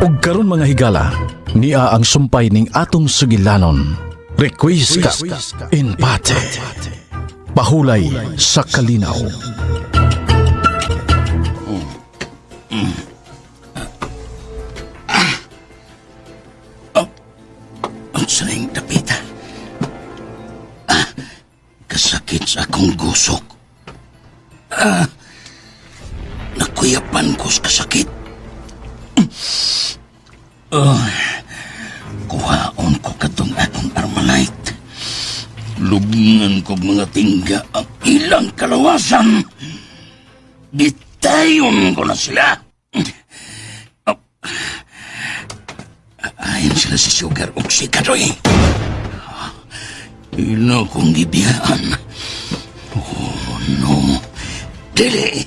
Ug karon mga higala, niya ang sumpay ning atong sugilanon. Requisca in pate. Pahulay sa kalinaw. Ang saling tapita. Kasakit sa akong gusok. Nakuyapan ko sa kasakit. Kuhaon ko katong akong Armalite. Lubngan ko mga tingga ang ilang kalawasan. Bitayon ko na sila. Ayon sila si Sugar o si Kadoy. Ilo kong gibiyaan. Oh no. Dili.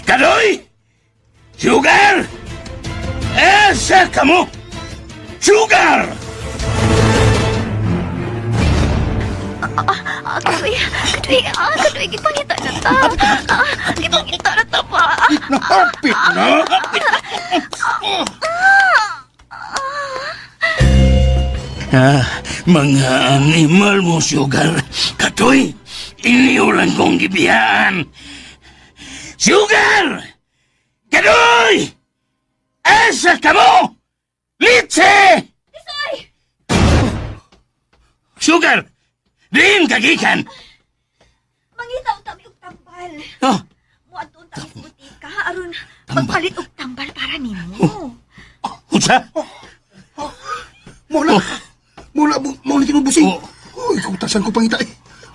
Kadoy! Sugar! Esa kamu! Sugar! Kadoy, gipangita na ta. Gipangita na ta pa. Napapit na! Mga animal mo, Sugar. Katoy, iniulan kong gibiyaan. Sugar! Katoy! Asa ka mo! Litse! Isoy! Sugar! Diin kagikan! Mangitaw tami og tambal. Oh, Muadto ta sa butika aron magpalit og tambal para nimo. unsa? Mula kinubusing. Uy, kautasan ko pangita eh.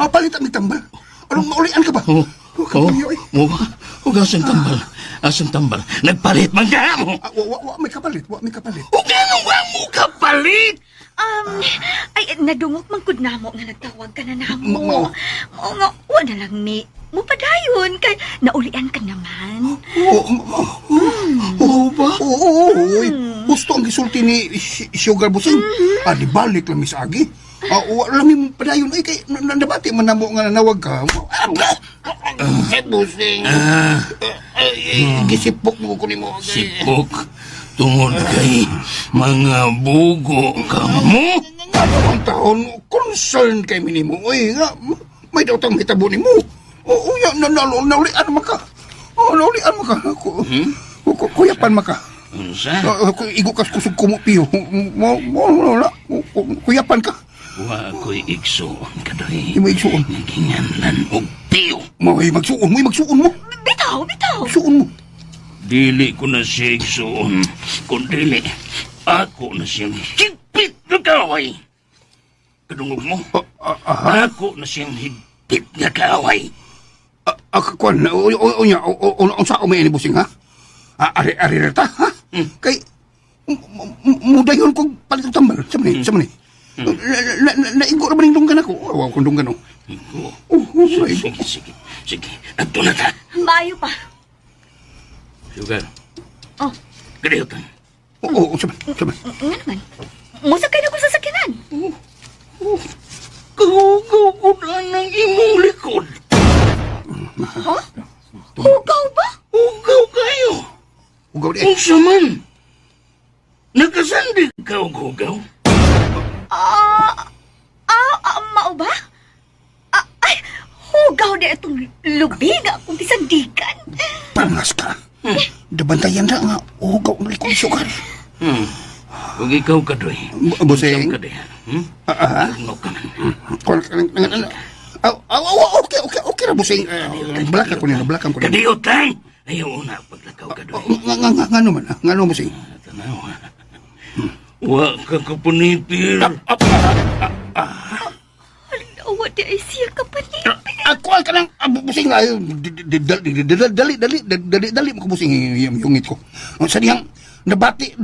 Palitan mi tambal. Anong maulian ka ba? Kapayo eh. Asang tambal. Asang tambal. Nagpalit man ka mo. Wa may kapalit. O gano'n ba mo kapalit? Ay nadungog man gud namo nga nagtawag ka na namo. Mao. Oo nga, wa na lang ni. Mo padayon kay naulian ka naman. Oo ba? Oo. Gusto ang gisulti ni Sugar Busing. Di balik lang misagi. Wala mi padayon ay kay nabati man namo nga nanawag ka. Busing. Gisipok mo ko nimo. Sipok. Tungod kay mga bugo ka mo. Ang taon, concern kay minimo. Uy, nga, may daw tang hitabo ni mo. Oo, naulian mo ka. Naulian mo ka. Kuyapan mo ka. Unsa? Igo kas kusog kumupiyo. Kuyapan ka. Wa ko'y igsuon, Kadoy. Di mo igsuon. Naginganlan og piyo. May magsuon mo. Bitaw. Suon mo. Dili ko na siya igsuon. Kung dili, ako na siyang higpit na kaaway. Kadungog mo? Ako na siyang higpit na kaaway. Kwan, o sa umay ni Busing, ha? Ari reta, ha? Kay, mudayon kong palit ang tambal. Sa mani. Naigo na ba ning dunggan ako? Wow, kung dunggan ako. Sige. Adto na ta. Maayo pa. Sugar. Oh, Gadiyotan. Oo, sa mani. nga naman. Musakay na ko sa sakinan. Kahugaw ko na ng imong likod. Ha? Hugaw ba? Hugaw kayo. Ugaw di. Unsa man? Nagkasandig ka og hugaw? Mao ba? Ay, hugaw na itong lubi nga akong isandigan. Pangas ka. Dabantayan na nga. Ugaw na likod Sugar. Huwag ikaw, Kadoy. Busing. Kadoy. Hugaw ka man. Okay na, Busing. Balakang ko nila. Kadiyotang! Ayaw na paglakaw, Kadoy. Nga naman, Busing. Tanaw. Wa ka kapunitil. Alawa di ay siya kapanit. Ako ka lang, Busing. Dali mo ko, Busing, yung ngit ko. Sa diyang, nabati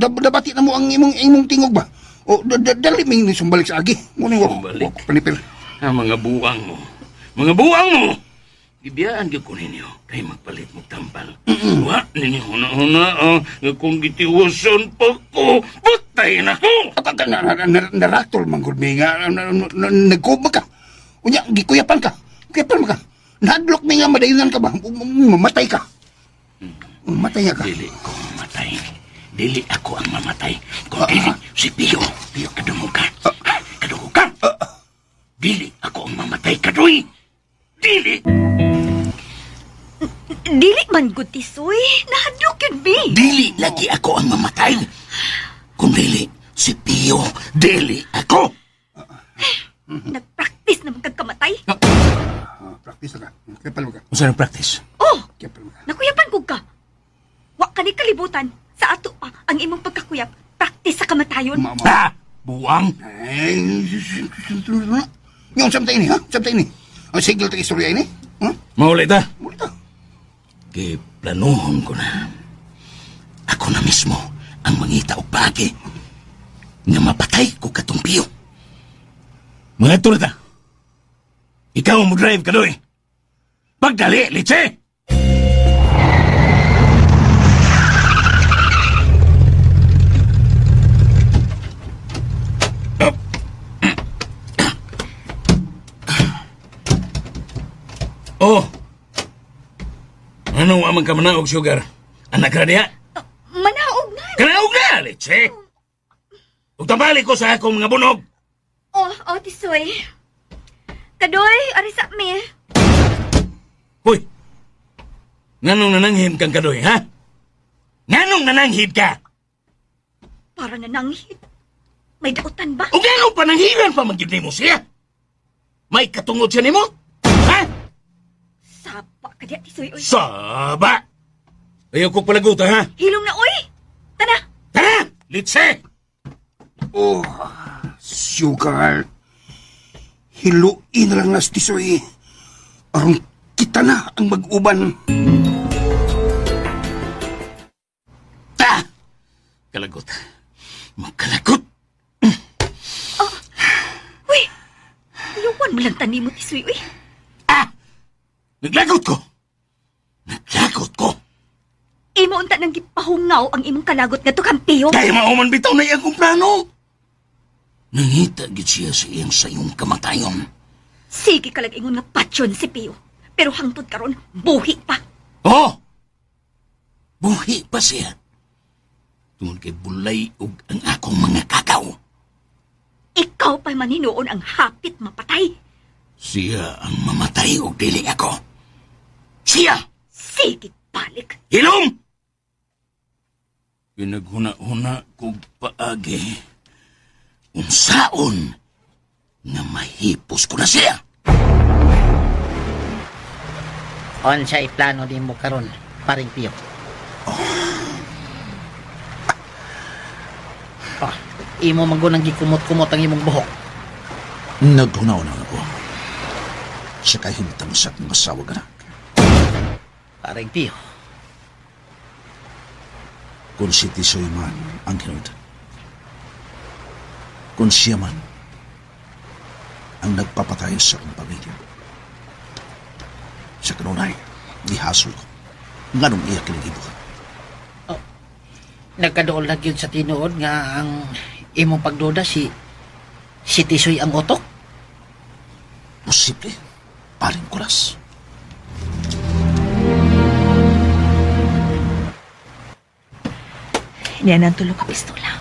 na mo ang imong tingog ba? O, dali mo yung sumbalik sa agi. Muna yung Sumbalik? panipil. Mga buwang mo. Mga buwang mo! Ibiyaan ka ko ninyo kay magpalit mo tambal. Wa ninyo huna-huna kung gitiwasan pa ko, patay na ko! Naratol, manggulmi nga. Nagkubag ka. Unya, gikuyapan ka. Kuyapan mo ka. Nahadlok mi nga madayunan ka ba? Mamatay ka. Matay ka. Dili ko matay. dili ako ang mamatay. Kung dili, si Pio. Kadungog ka. Kadungog ka. Dili ako ang mamatay, Kadoy. Dili. Dili man gud Tisoy. Nahadlok yun, bi. Dili lagi ako ang mamatay. Kung dili, si Pio. Dili ako. Nagpractice naman kag kamatay. Practice na ka. Kapal mo ka. Kung saan ang practice? Oh, Kapal mo ka. nakuyapan ko ka. Wa ka ni kalibutan. Sa ato pa, ang imong pagkakuyap, practice sa kamatayon. Ha? Buwang? Ay, yung samtay ini, ha? Samtay ini. Ang sigil ta istorya ini. Ha? Maulit ha? Muli ta. Planuhon ko na. Ako na mismo ang mangita o pagi na mapatay ko katong Pio. Mga tulad ha? Ikaw mo drive, Kadoy. Pagdali, Litse! Oh! Anong amang ka manaog, Sugar? Anak ka diha? Manaog na. Kanaog na, Litse! Ugtabali ko sa akong mga bunog. Oh, Tisoy. Kadoy, ari sa me. Hoy! Nganong nananghid kang Kadoy, ha? Nganong nananghid ka? Para nananghid. May dautan ba? O gano'ng pananghiran pa magiging mo siya? May katungod siya ni mo? Ha? Sapa ka diya, Tisoy. Oy. Saba! Ayaw ko palaguta, ha? Hilong na, oy. Tana. Tara! Litse! Oh, sugar. Hiluin na lang nas tisoy. Aron kita na ang mag-uban. Ta! Kalagot. Magkalagot! Uy. Luwan mo lang tani mo, Tisoy. Uy. Ah! Naglagot ko! Naglagot ko! Imo unta nang gipahungaw ang imong kalagot nga to kampiyo. Kaya mauman bitaw na iyang kong plano! Nangita gid siya sa iyang sayong kamatayon. Sige ka lang ingon nga patsyon si Pio. Pero hangtod karon buhi pa. Oh! Buhi pa siya. Tungod kay bulay ug ang akong mga kakaw. Ikaw pa'y maninoon ang hapit mapatay. Siya ang mamatay o dili ako. Siya! Sige, balik. Hilom! Pinaghuna-huna kong paagi. Unsaon na mahipos ko na siya. On siya iplano din mo karon, paring Pio. Oh, imo manggunang gikumot-kumot ang imong buhok. Naghunaw na ako. Sa kahintang sa akong asawa anak. Paring Pio. Kung si Tisoy man ang hinod. Kung siya man ang nagpapatay sa akong pamilya. Sa kanunay, gihasol ko. Nganong iya kinigibo ka? Nagkadool na gyud sa tinuod nga ang imong pagduda si Tisoy ang utok. Posible. Paring kuras. Yan ang tulo ka pistola.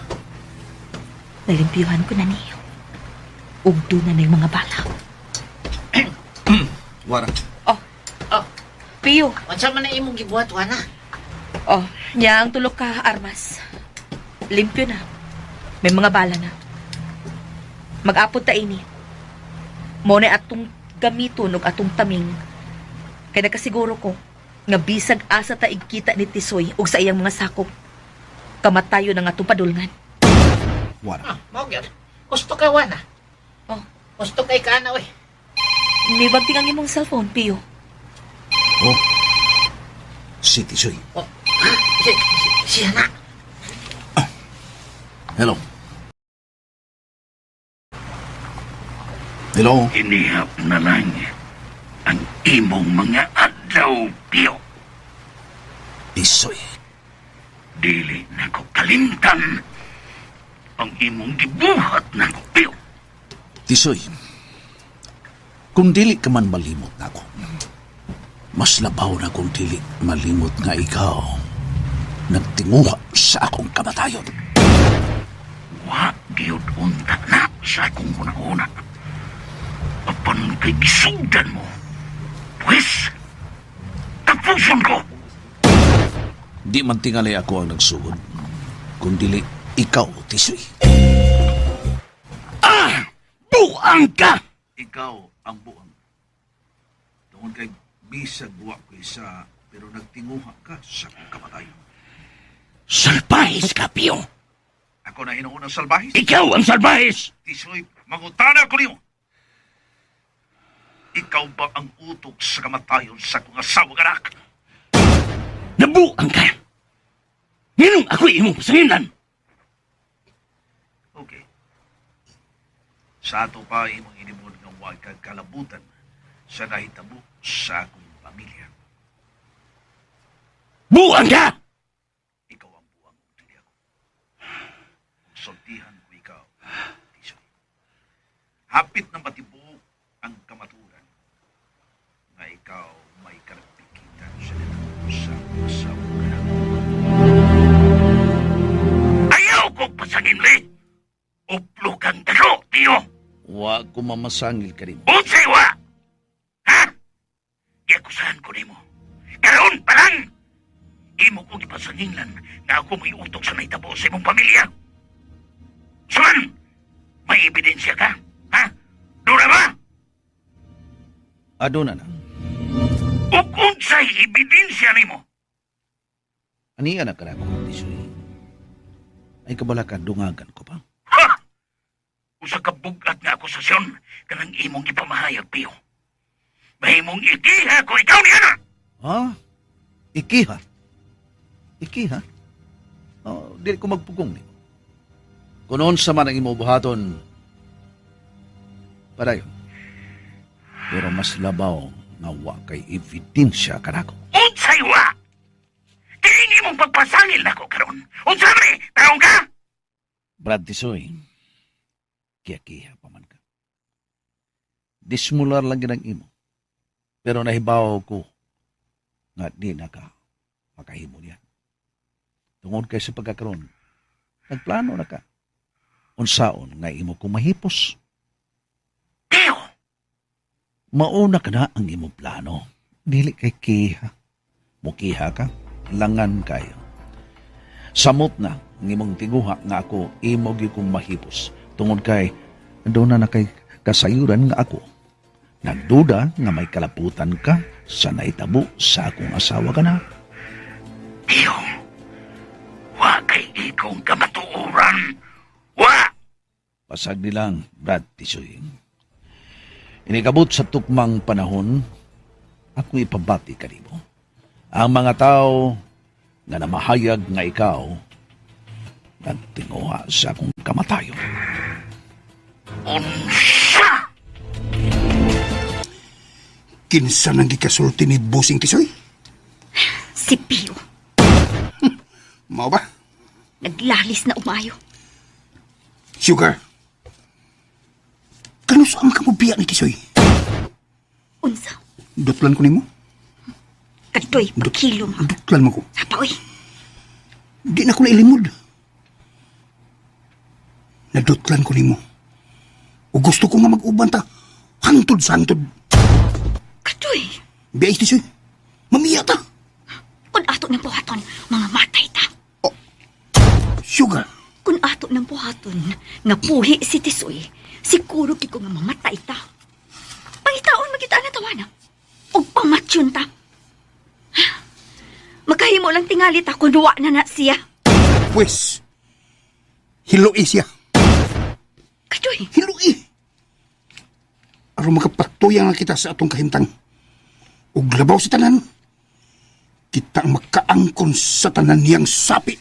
Nalimpiyuhan ko na niyo. Ugdo na yung mga bala. Wara. Oh, Pio. Unsa man na imong gibuhat ana? Oh, niya ang tulo ka armas. Limpyo na. May mga bala na. Mag-apod ta ini. Mo na atong gamiton og atong taming. Kaya nagkasiguro ko nga bisag asa ta igkita ni Tisoy ug sa iyang mga sakop. Kamatayo na nga itong padulngan. Wara. Mao gyud. Gusto kay wana. Oh, Gusto kay kana oy. nibagting ang imong cellphone, Pio. Oh. Si Tisoy. Oh, siya na. Hello. Hello. Inihap na lang ang imong mga adlaw, Pio. Tisoy. Dili na ko kalimtan ang imong gibuhat na ko, Pio. Tisoy. Kung dili ka man malimot na ako, mas labaw na kung dili malimot nga ikaw. nagtinguha sa akong kamatayon. Wa gyud unta na sa akong una-una. Apan kay gisugdan mo. Pues, tapuson ko. Di man tingali ako ang nagsugod, kundili ikaw, Tisoy. Buang ka! Ikaw ang buang. Tungod kay bisag buwa ko isa, pero nagtinguha ka sa akong kamatayon. Salbahis ka, Pio. Ako na hinuunang salbahis. Ikaw ang salbahis! Tisoy, mangutana ko niyo. Ikaw ba ang utok sa kamatayon sa akong asawang anak? Nabuang ka! Ninong ako'y imong pasanginan. Okay. Sa ato pa imong inimod ng huwag kagkalabutan sa nahitabo sa akong pamilya. Buang ka! Ikaw ang buwang dili ako. Sultihan ko ikaw, Tisoy. Hapit na matibok ang kamaturan na ikaw may karagpikitan sa nitabo sa asawang anak. Ayaw ko pasangin, Le! Uplo kang dalo, Pio! Huwag ko mamasangil ka rin. Unsay wa! Ha? Iakusahan ko nimo. Karon pa lang! Imo kong ipasanginlan na ako may utok sa naitabo sa imong pamilya. Suman! May ebidensya ka? Ha? Dura ba? Ado na na. O unsay ebidensya nimo? Aniya na ka na ako, Tisoy. Ay kabalakan, dungagan ko pa. Ha! Usa ka bugat nga akusasyon kanang imong ipamahayag, Pio. Mahimong ikiha ko ikaw niya na! Ha? Ikiha? Ikiha? Oh, dili ko magpugong ni. Kunoon sa man ang imo buhaton, padayon. Pero mas labaw nga wa kay ebidensya kanako. Unsay wa! Kini mong pagpasangil na ko karon. Unsa man ni? Taong ka? Brad Tisoy, kiya-kiya pa man ka. Dismular lang ginang imo. Pero nahibaw ko nga di na ka makahimo niyan. Tungod kay sa pagkakaroon, nagplano na ka. Unsaon nga imo kong mahipos. Pio! Mauna ka na ang imo plano. Dili kay kiha. Mukiha ka, langan kayo. Samot na ang imong tiguha nga ako imo gyud kong mahipos. Tungod kay doon na kay kasayuran nga ako. Nagduda nga may kalaputan ka sa naitabo sa akong asawa ka na. Pio! Wa kay ikong kamatuoran! Wa! Pasag nilang, Brad Tisoy. Inikabot sa tukmang panahon, ako ipabati ka nimo. Ang mga tao nga namahayag nga ikaw nagtinguha sa akong kamatayon. Unsa? Kinsa nang gikasulti ni Busing Tisoy? Si Pio. Mao ba? Naglalis na umayo. Sugar. Kano saan ka mo biya ni Tisoy? Unsa? Dutlan ko nimo? Kadoy, pagkilo mo. Dutlan mo ko. Hapaoy. Di na ko nailimod. Nadutlan ko nimo. O gusto ko nga mag-uban ta. Hantod sa hantod. Kadoy. Biyay Tisoy. Mamiya ta. Kung ato ng buhaton, mga matay ta. Sugar. Kung ato ng buhaton, nga puhi si Tisoy, siguro kiko nga mamatay ta. Pangitaon magkita na tawana. O pamatsyon ta. Makahimo lang tingali ta kung duwa na siya. Pues, hiloi siya. Kadoy. Hiloi. Aron makapatuyang nga kita sa atong kahimtang. Ug labaw sa tanan, kita ang makaangkon sa tanan niyang sapi.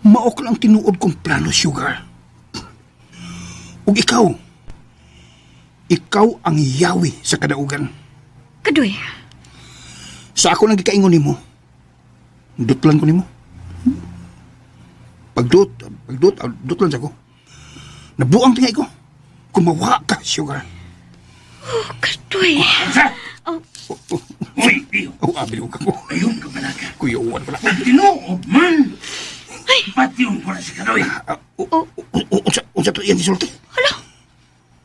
Maok lang tinuod kong plano, Sugar. Ug ikaw ang yawi sa kadaugan. Kadoy. Sa ako nang gikaingon nimo, dutlan ko nimo. Dutlan sa ko. Nabuang tingay ko. Kumawa ka, Sugar. Oh, Kadoy. Sa? Oh, Uy, Pio. Abil ko ko. Ayun ka balaga. Kuya Uwan pala. Pag tinuod man. ay, Patiyong ko na si Kadoy. Unsa to yan isulti? hala.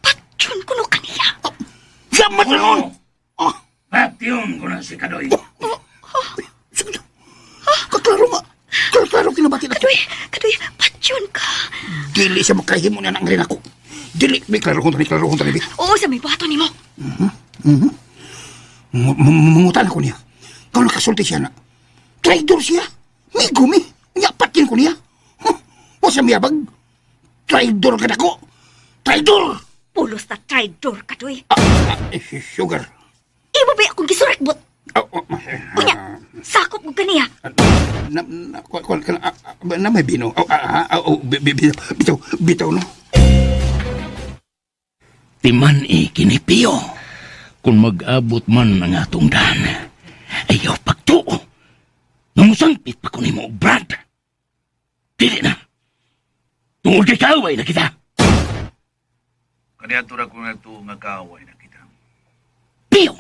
Patyon ko no kaniya. Yaman na nun! Oo. Patiyong ko na si Kadoy. Sige na. Kaklaro nga. Kaklaro kinabati na. Kadoy, patyon ka. Dili siya makahimo na ng rin ako. Dili. May klaro kong tani. Oo, sa may bato ni mo. Mangutan ako niya. Kau nakasulti siya na. Traidor siya. May gumi. Nyapatin ko niya. O sa miyabag. Traidor ka na ko. Traidor! Pulos na traidor, Kadoy. Sugar. Iba ba akong gisurekbot? Unya, sakop mo kaniya. Na may bino. Bitaw no. Timan kinipio. Kung mag-abot man ng atong daan, ayaw pagtuo. Namusangpit pa ko ni mo, Brad. Dili na. Tungod kay kaaway na kita. Kaniya tura ko na ito nga kaaway na kita. Pio!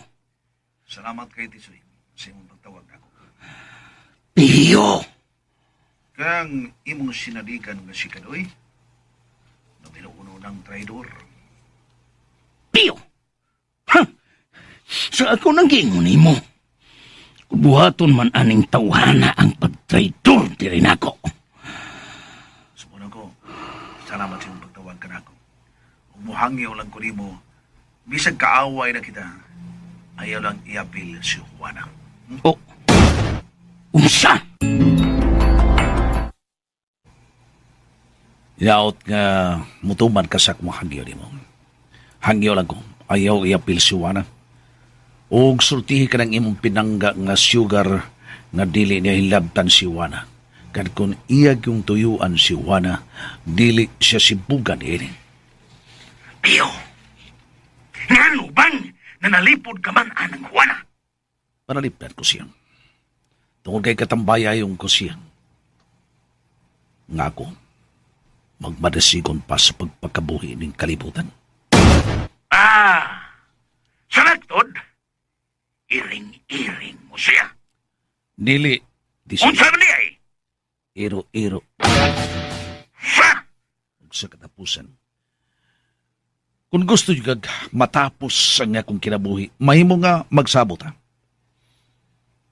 Salamat kay Tisoy sa imong pagtawag ako. Pio! Kang imong sinalikan nga si Kadoy, nabinuuno ng traidor. Pio! Ha? Sa ako nang gingon mo. Buhaton man aning tawhana ang pagtraidor diri nako. Sumunod ko, salamat sa imong pagtawag ka na ako. Umuhangyaw lang ko nimo, bisag kaaway na kita, ayaw lang iapil si Juana. O, unsa? Yaot nga mutuman ka sa kung hangyaw nimo. Hangyaw lang ko, ayaw iapil si Juana. Og sultihi ka ng imong pinangga nga sugar nga dili niya hilabtan si Juana. Kad kung iyag yung tuyuan si Juana, dili siya sibugan ini. Pio! Nga bang na nalipod ka man anang Juana? Panalipdan ko siya. Tungkol kay katambaya yung ko siya. Nga ako, magmadasigon pa sa pagpakabuhi ng kalibutan. Ah! Salaktod? Iring-iring mo siya. Dili, Unsa man niya eh? iro-iro Sa? sa katapusan. Kung gusto nyo kag matapos ang akong kinabuhi, mahimo nga magsabot ha.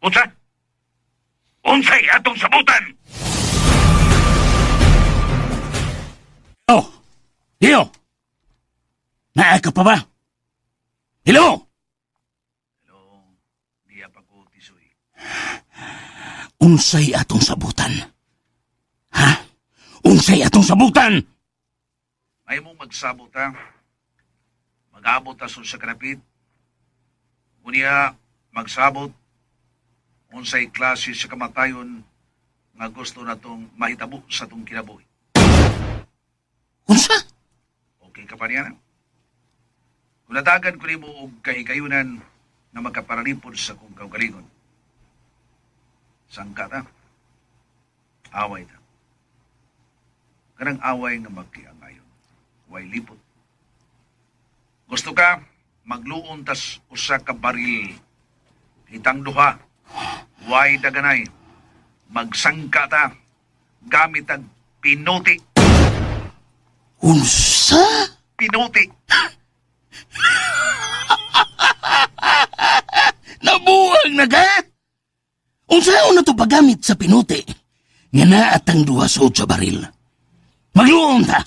Unsa? Unsay atong sabutan? Oh! Dio! Naa ka pa ba? Hello? Hello, di pa ko Tisoy. Unsay atong sabutan? Ha? Unsay atong sabutan? Mahimo magsabot ha. Mag-abot ason sa kanapit. Unya, magsabot. Unsay klase sa kamatayon nga gusto na tong mahitabo sa tong kinabuhi. Unsa? Okay ka pa niya na? Kung natagan ko nimo og kahigayunan na magkaparalipod sa kong kaugalingon. Sangka ta? Away ta. Kanang away nga magkiangayon. Way lipot. Gusto ka, magluon tas usa ka baril. Kitang duha. Way daganay. Magsangka ta. Gamit ang pinuti. Unsa? Pinuti. Nabuang na ka? Unsaon na to paggamit sa pinuti? Nga naatang duha sa baril. Magluon ta.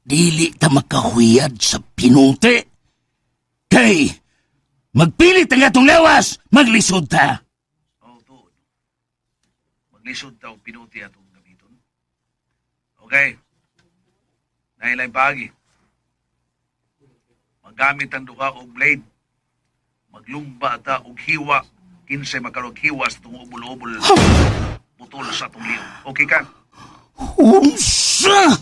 Dili ta makahuyad sa pinuti. Kay, magpilit ang atong lawas, maglisod ta. Oh, tuod. Maglisod ta og pinuti atong gamiton. Okay. Nailay pagi. Maggamit ang duha og blade. Maglumba ta og hiwa. Kinsay makarog hiwa sa itong ubol-ubol. Putol sa itong liyon. Okay ka? Unsa?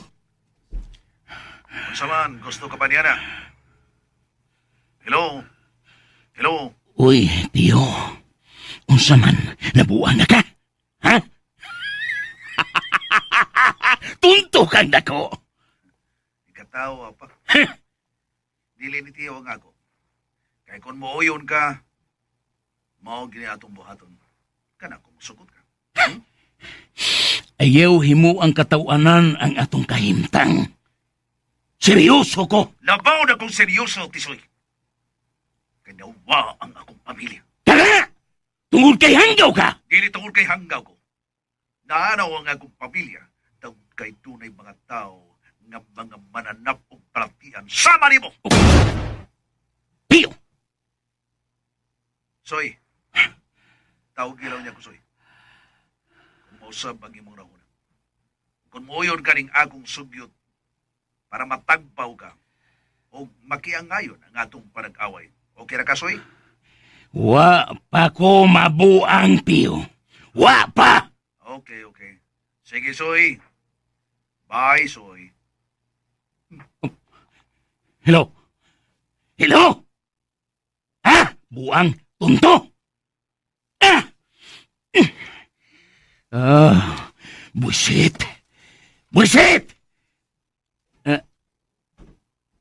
Unsa man, gusto ka pa niya na? Hello? Hello? Uy, Pio. Unsa man, nabuang na ka? Ha? Tunto kang dako. Ikatawa pa. dili ni tiyo ang ako. Kay kung mooyon ka, mao gini atong buhaton. Kana kung sugot ka. Ayaw himo ang katawanan ang atong kahimtang. Seryoso ko. Labaw na kung seryoso, Tisoy. Kanawa ang akong pamilya. Tara! Tungod kay hanggaw ka! Dili tungkol kay hanggaw ko. Naanaw ang akong pamilya tungkol kay tunay mga tao nga mga mananap o palatian. Sama ni mo! Pio! Soy, tawag ilaw niya ko, Soy. Kung mausab ang imong rahuna. Kung mooyon ka ning akong sugyot para matagpaw ka o makiangayon ang atong panag-away. Okay na ka, Soy? Wa pa ko mabuang, Pio. Wa pa! Okay, okay. Sige, Soy. Bye, Soy. Hello? Hello? Ha? Buang tunto? Buisit. Buisit!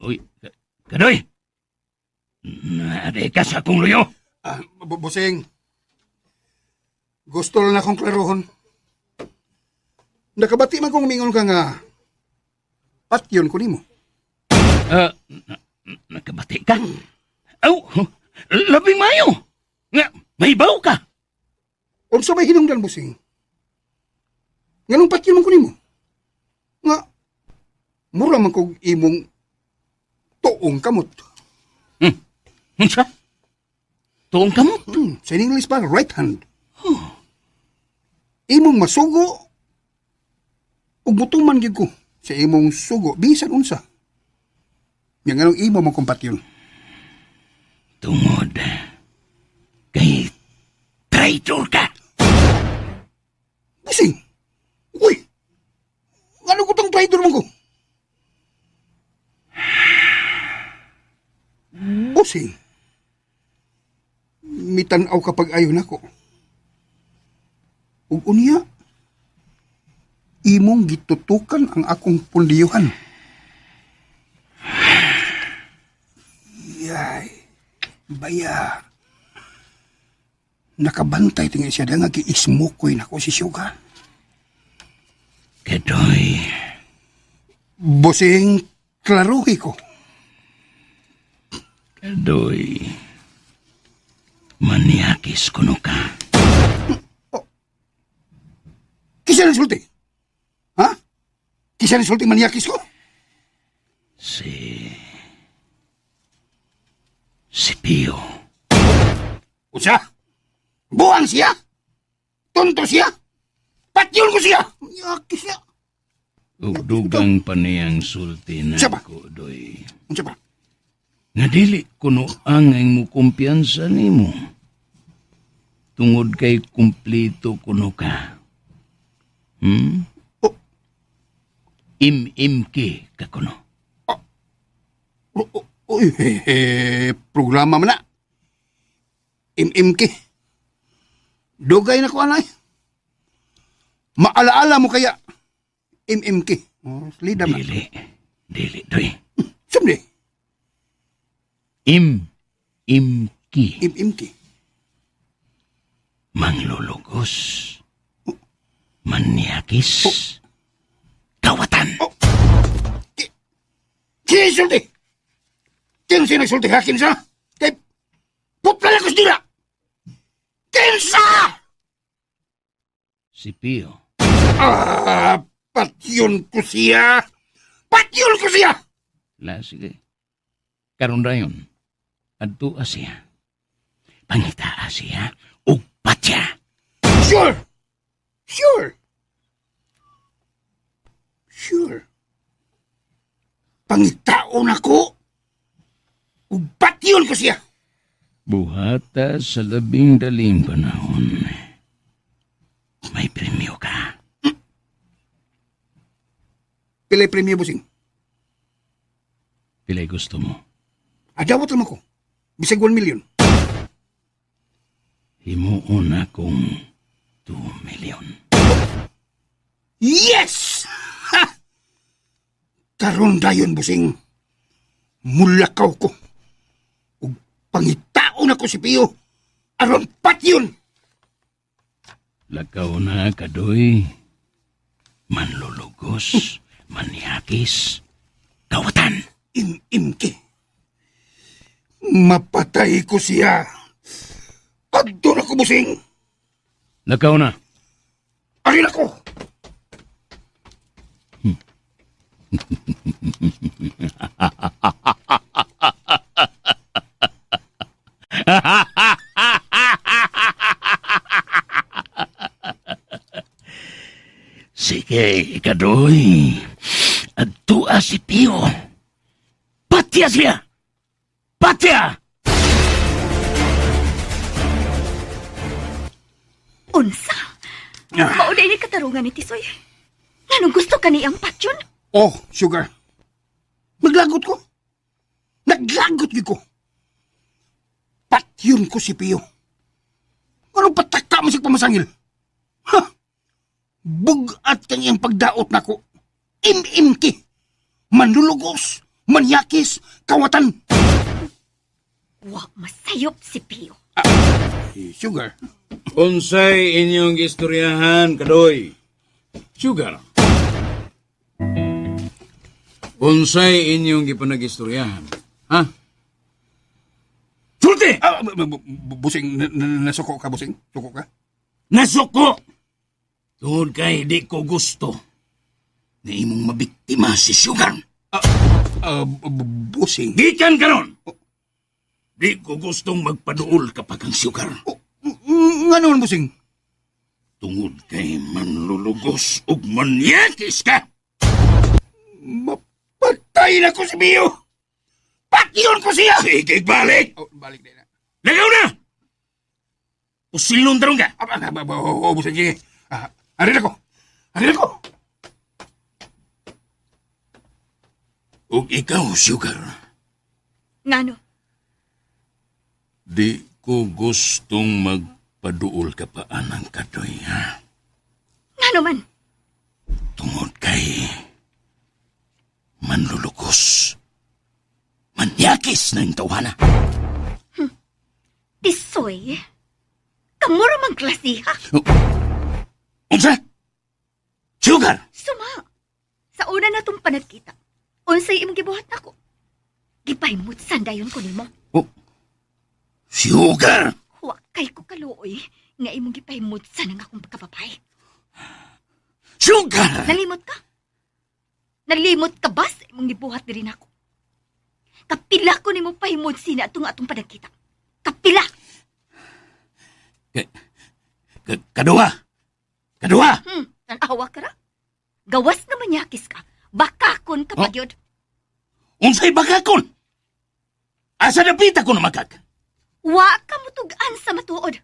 Uy, Kadoy. Naade ka sa akong luyo. Busing, gusto lang akong klarohon. Nakabati man kong mingon ka nga, patyon ko nimo. Nakabati ka? Aw, labing mayo. Nga, may baw ka. Unsa may hinungdan, Busing? Nganong patyon man ko nimo? Nga, mura man kong imong tuong kamot. Unsa? Tuong kamot? Sa English pa, right hand. Imong masugo, ug butuman gid ko sa imong sugo, bisan unsa. Yang anong imo man kong patyon. Tungod. Kay traitor ka. Busing! Uy! Ano ko tang traitor mo ko? Busing! Mitanaw kapag ayaw na ko. Ug unya, imong gitutukan ang akong pundiyuhan. Yay! Baya! Nakabantay tingin siya dahil nag-iismukoy na ko si Suga. Kadoy. Busing, klaruhi ko. Kadoy. Maniakis kuno ka. Kisa rin sulti? Ha? Kisa rin sulti maniakis ko? Si Pio. Usa? Buang siya? Tonto siya? Patyon ko siya? Maniakis siya. Ugdugang pa niyang sulti na Siya ba? ko, Doy. Unsa ba? Nadili kuno ang mo kumpiyansa nimo. Tungod kay kumplito kuno ka. Oh. Im-imki ka kuno. Uy, programa man na. Im-imki. Dugay na ko, anay. Maalaala mo kaya, im-imki. Oh, slidam na. Dili, Doy. Sumdi, Im-imki. im-imki. Manglulugos. Maniakis. Kawatan. Kaya sulti? Kinsa nagsulti ha, kinsa? Kay putla lang ko sa dila. Kinsa! Si Pio. Patyon ko siya. Patyon ko siya! La, sige. Karon rayon. Adto siya. Pangita siya. Ug patya. Sure! Sure! Sure. Pangitaon ako. Ug patyon ko siya. Buhata sa labing daling panahon. May premyo ka. Pilay premyo, Busing. Pilay gusto mo. Adawat naman ko. Bisag 1 million. Himuon akong 2 million. Yes! Ha! Karon dayon, Busing. mulakaw ko. Ug pangitaon ako si Pio. Aron patyon. Lakaw na, Kadoy. Manlulugos, manyakis, kawatan. Imimki. Mapatay ko siya. Adto na ko, busing. Lakaw na. Arin ako. Sige, Kadoy. Adtua si Pio. Patya siya! Patya! Unsa? Mauday ni katarungan ni Tisoy. Anong gusto ka niyang patyon? Oh, Sugar. Maglagot ko. Naglagot ko. Patyon ko si Pio. Ano pataka mo si pamasangil? Ha? Bugat kanyang pagdaot na ko. Imimki. Manlulugos. Manyakis. Kawatan. Wa masayop si Pio. Sugar. Unsay inyong istoryahan, Kadoy? Sugar. Unsay inyong gipanag-istoryahan? Ha? Sulti! Busing, nasuko ka, busing? Suko ka? Nasuko! Tungod kay di ko gusto na imong mabiktima si Sugar. Busing. Gikan karon. Di ko gustong magpaduol kapag ang Sugar. Nga naman, busing? Tungod kay manlulugos ug manyakis ka. Mapatay na ko si Pio. Patyon ko siya. Sige, balik! Oh, balik din na. Lagaw na! Usilon tarong ka. Busing, sige. Arin ako. Arin ako. Ug ikaw, Sugar. Ngano? Di ko gustong magpaduol ka pa anang Kadoy, ha? Ngano man? Tungod kay manlulukos. Manyakis na yung tawana. Tisoy? Kamura mang klasiha? Unsa? Sugar! Suma. Sa una na itong panagkita, unsay imong gibuhat nako. Gipahimut sandayon ko nimo. Sugar! Wa kay ko kaluoy nga imong gipahimut sa nang akong pagkapapay. Sugar! Nalimot ka? Nalimot ka ba sa imong gibuhat diri nako? Kapila ko nimo pahimut sina atong panagkita. Kapila! Kadua! Kadua! Tanawa ka ra? Gawas na manyakis ka. Bakakon ka pa gyud. Unsay bagakon? Asa napita ko na magag? Wa ka mutugan sa matuod.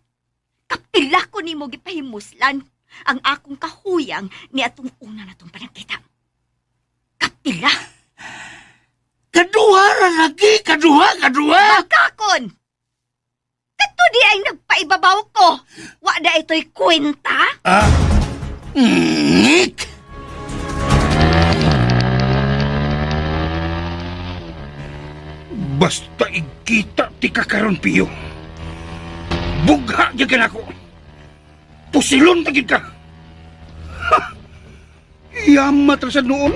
Kapila ko nimo gipahimuslan ang akong kahuyang ni atong una natong panagkita. Kapila! Kadua ra lagi! Kadua! Bakakon! Kato di ay nagpaibabaw ko. Wa da ito'y kwenta. Nick! Basta ikita ti kakaron, Pio. Bugha gyud ako. Pusilon tagid ka. Ha! Yamat ra sa noon.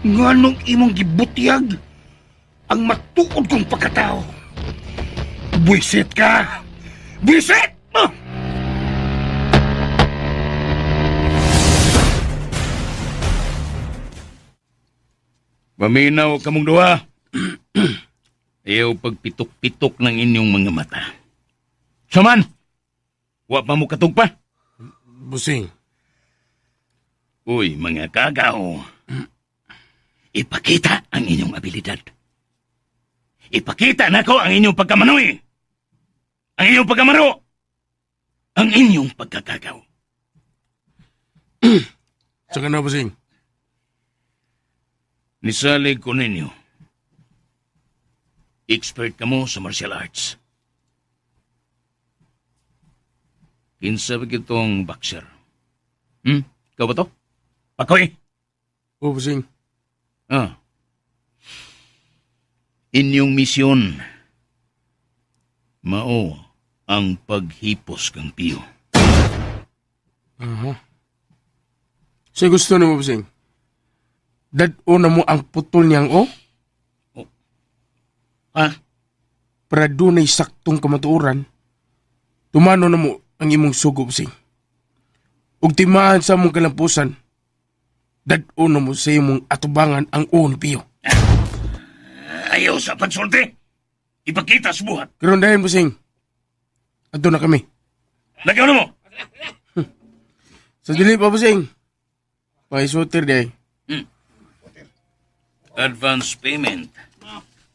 Nganong imong gibutyag ang matuod kong pagkatao. Buisit ka! Buisit! Maminaw kamong duha. Ayaw pagpitok-pitok ng inyong mga mata. Saman! Wa pa mo katugpa? Busing. Uy, mga kagaw. Ipakita ang inyong abilidad. Ipakita na ko ang inyong pagkamanoy. Ang inyong pagkamaro. Ang inyong pagkakagaw. Saka na, Busing. Nisalig ko ninyo. Expert ka mo sa martial arts. Kinsa ba itong boxer? Ikaw ba to? Pakoy? O, Busing. Ah. Inyong misyon mao ang paghipos kang piyo. Siya gusto na mo, Busing. Dad-o na mo ang putol niyang o? Ha? Para dunay saktong kamatuoran, tumano na mo ang imong sugo, Busing. Ug timaan sa mong kalampusan, dad-o na mo sa imong atubangan ang o ni Pio. Ayaw sa pansulti. Ipakita sa buhat. Karon dahil, Busing, ato na kami. Lagaw na mo. Sa dili pa, Busing. Pakisutir dahil. Advance payment.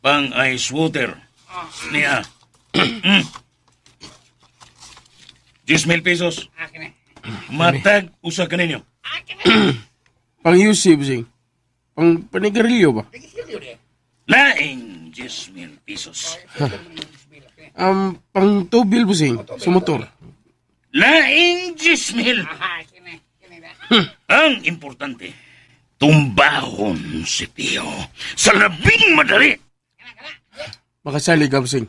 Pang ice water. Niya. 10,000 pesos. Matag usa ka ninyo. Pang UC, Busing. Pang panigarilyo ba? Laing 10,000 pesos. Pang tubil, Busing, sa motor. Laing 10,000. Ang importante, tumbahon si Pio sa labing madali. Makasali ka, Busing.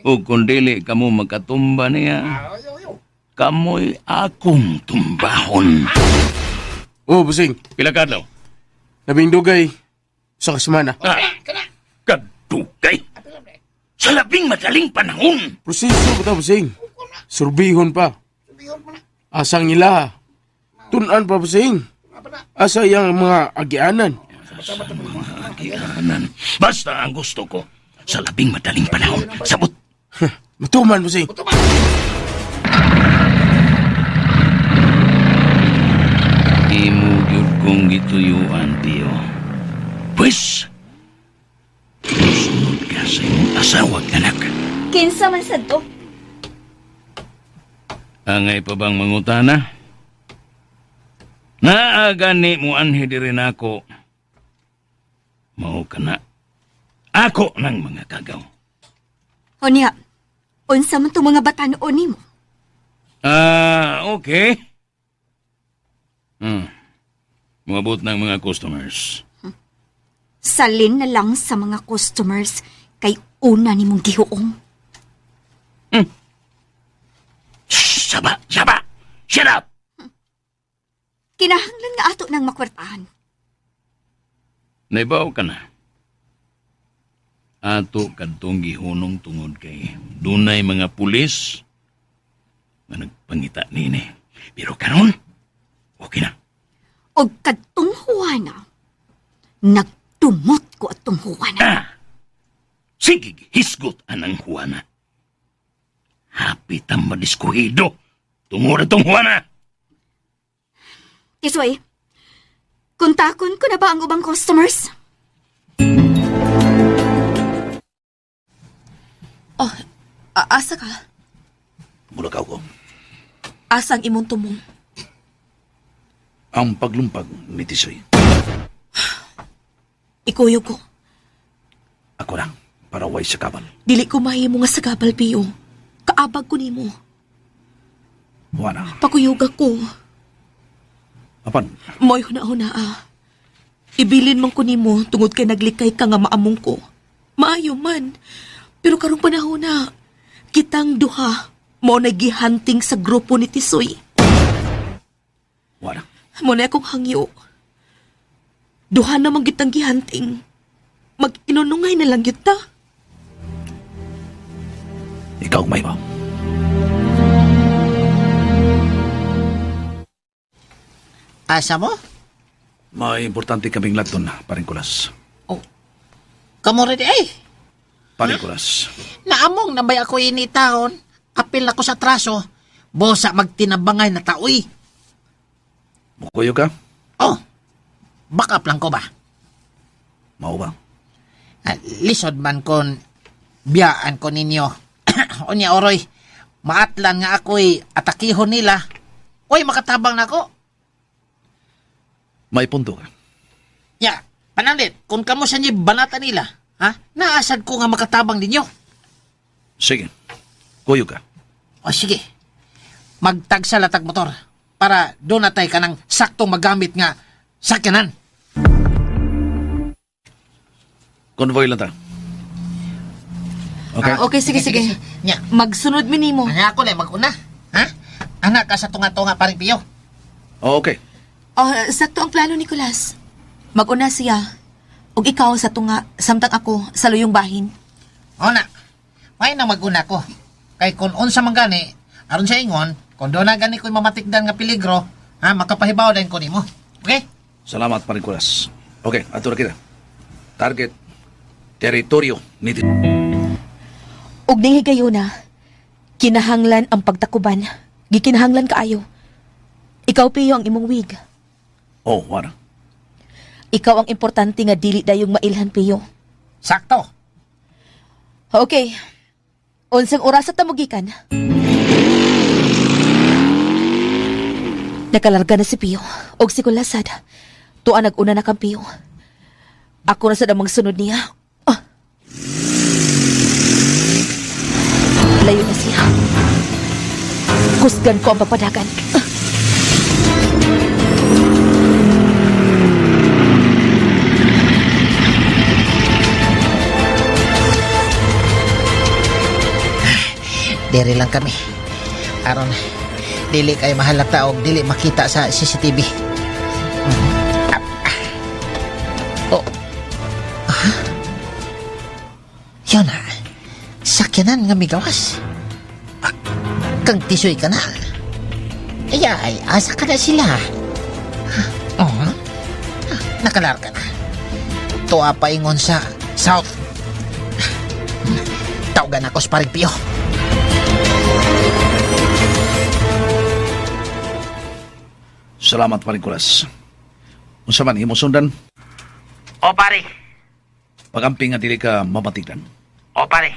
O kung dili kamo magkatumba niya, kamoy akong tumbahon. Oo, Busing. Pila ka daw? Labing dugay sa kasimana. Kadugay. Sa labing madaling panahon. Proseso ba ito, Busing? Surbihon pa. Asang nila. Tunan pa, Busing. Asa yung mga agianan. Kailangan. Basta ang gusto ko, sa labing madaling panahon. Sabot. Matuman, Busing. Imugyod kong gituyuan, Pio. Pues, sunod ka sa iyong asawag, anak. Kinsa man sad to? Angay pa bang mangutana? Naagani mo anhi diri nako. Mao ka na. Ako ng mga kagaw. O niya, unsa man to mga batan-o nimo? Okay. Mabot ng mga customers. Salin na lang sa mga customers kay una nimong gihuong. Saba! Shut up! Kinahanglan nga ato ng makwartahan. Naibaw ka na. Ato kadtong gihunong tungod kay dunay mga pulis na nagpangita nini. Pero karon, okay na. O kadtong huwana, nagtumot ko atong huwana. Sige, hisgot anang Juana. Hapit ang madiskuhido. Tungod atong Juana. Tisoy, kuntakon ko na ba ang ubang customers? Oh, asa ka? Bulakaw ko. Asang imong tumong? Ang paglumpag ni Tisoy. Ikuyog ko. Ako lang, para way sa kabal. Dili ko mahimo nga sagabal, Pio. Kaabag ko nimo. Wala. Pakuyog ako. Apan, Mo'y huna-huna Ibilin man ko nimo tungod kay naglikay ka nga maamong ko. Maayo man. Pero karong panahon na, kitang duha mo nagihunting sa grupo ni Tisoy. wala. Mo na akong hangyo. Duha namang kitang gihunting. Mag-inunungay na lang kita. Ikaw may ba? Asa mo? May importante kaming laton, Paringkulas. Kamu ready ay? Paringkulas. Naamong nabay ako initahon. Apil ako sa traso. Bosa magtinabangay na taoy. Mukuyo ka? Oh, backup lang ko ba? Mao ba? Lisod man kon biyaan ko ninyo. Onya oroy, maatlan nga ako'y atakihon nila. Oy, makatabang na ako. May punto ka. Ya, panalit, kung kamo sa niya banata nila, ha? Naasad ko nga makatabang ninyo. Sige. Kuyo ka. O sige, magtagsa latag motor para doon natay ka ng saktong magamit nga sakyanan. Convoy lang ta. Okay? Okay, sige. Nya. Magsunod mi nimo. Anya ako na maguna. Ha? Anak ka sa tunga-tunga paring piyo. Okay. Oh, sakto ang plano, Nicolas. Mag-una siya. Ug ikaw sa tunga, samtang ako sa luyong bahin. O na. May na maguna ko. Kay kung unsa man gani, aron sa ingon, kung doon na gani ko'y mamatikdan nga peligro, ha, makapahibaw din ko nimo. Okay? Salamat, Parikulas. Okay, ato na kita. Target, teritoryo ni Ug ning higayuna, kinahanglan ang pagtakuban. Gikinahanglan kaayo. Ikaw piyo ang imong wig. Oh, wala. Ikaw ang importante nga dili dayong mailhan piyo. Sakto. Okay. Unsang oras at tamugikan? Nakalarga na si Pio. Og si Kulasad. Tuan nag-una na kang Pio. Ako na sa damang sunod niya. Ah. Layo na siya. Kusgan ko ang papadagan. Ah. Diri lang kami. Aron, dili kayo mahalata o dili makita sa CCTV. Oh. Yun na. Sakyanan nga migawas. Kang tisoy ka na. Ay, asa ka na sila. Oh. Nakalar ka na. Tuwa pa ingon sa South. Tawagan ako sa paring Pio. Salamat, Parikulas. Unsa man imo sundan? O pare. Pagamping nga dili ka mamatikdan. O pare.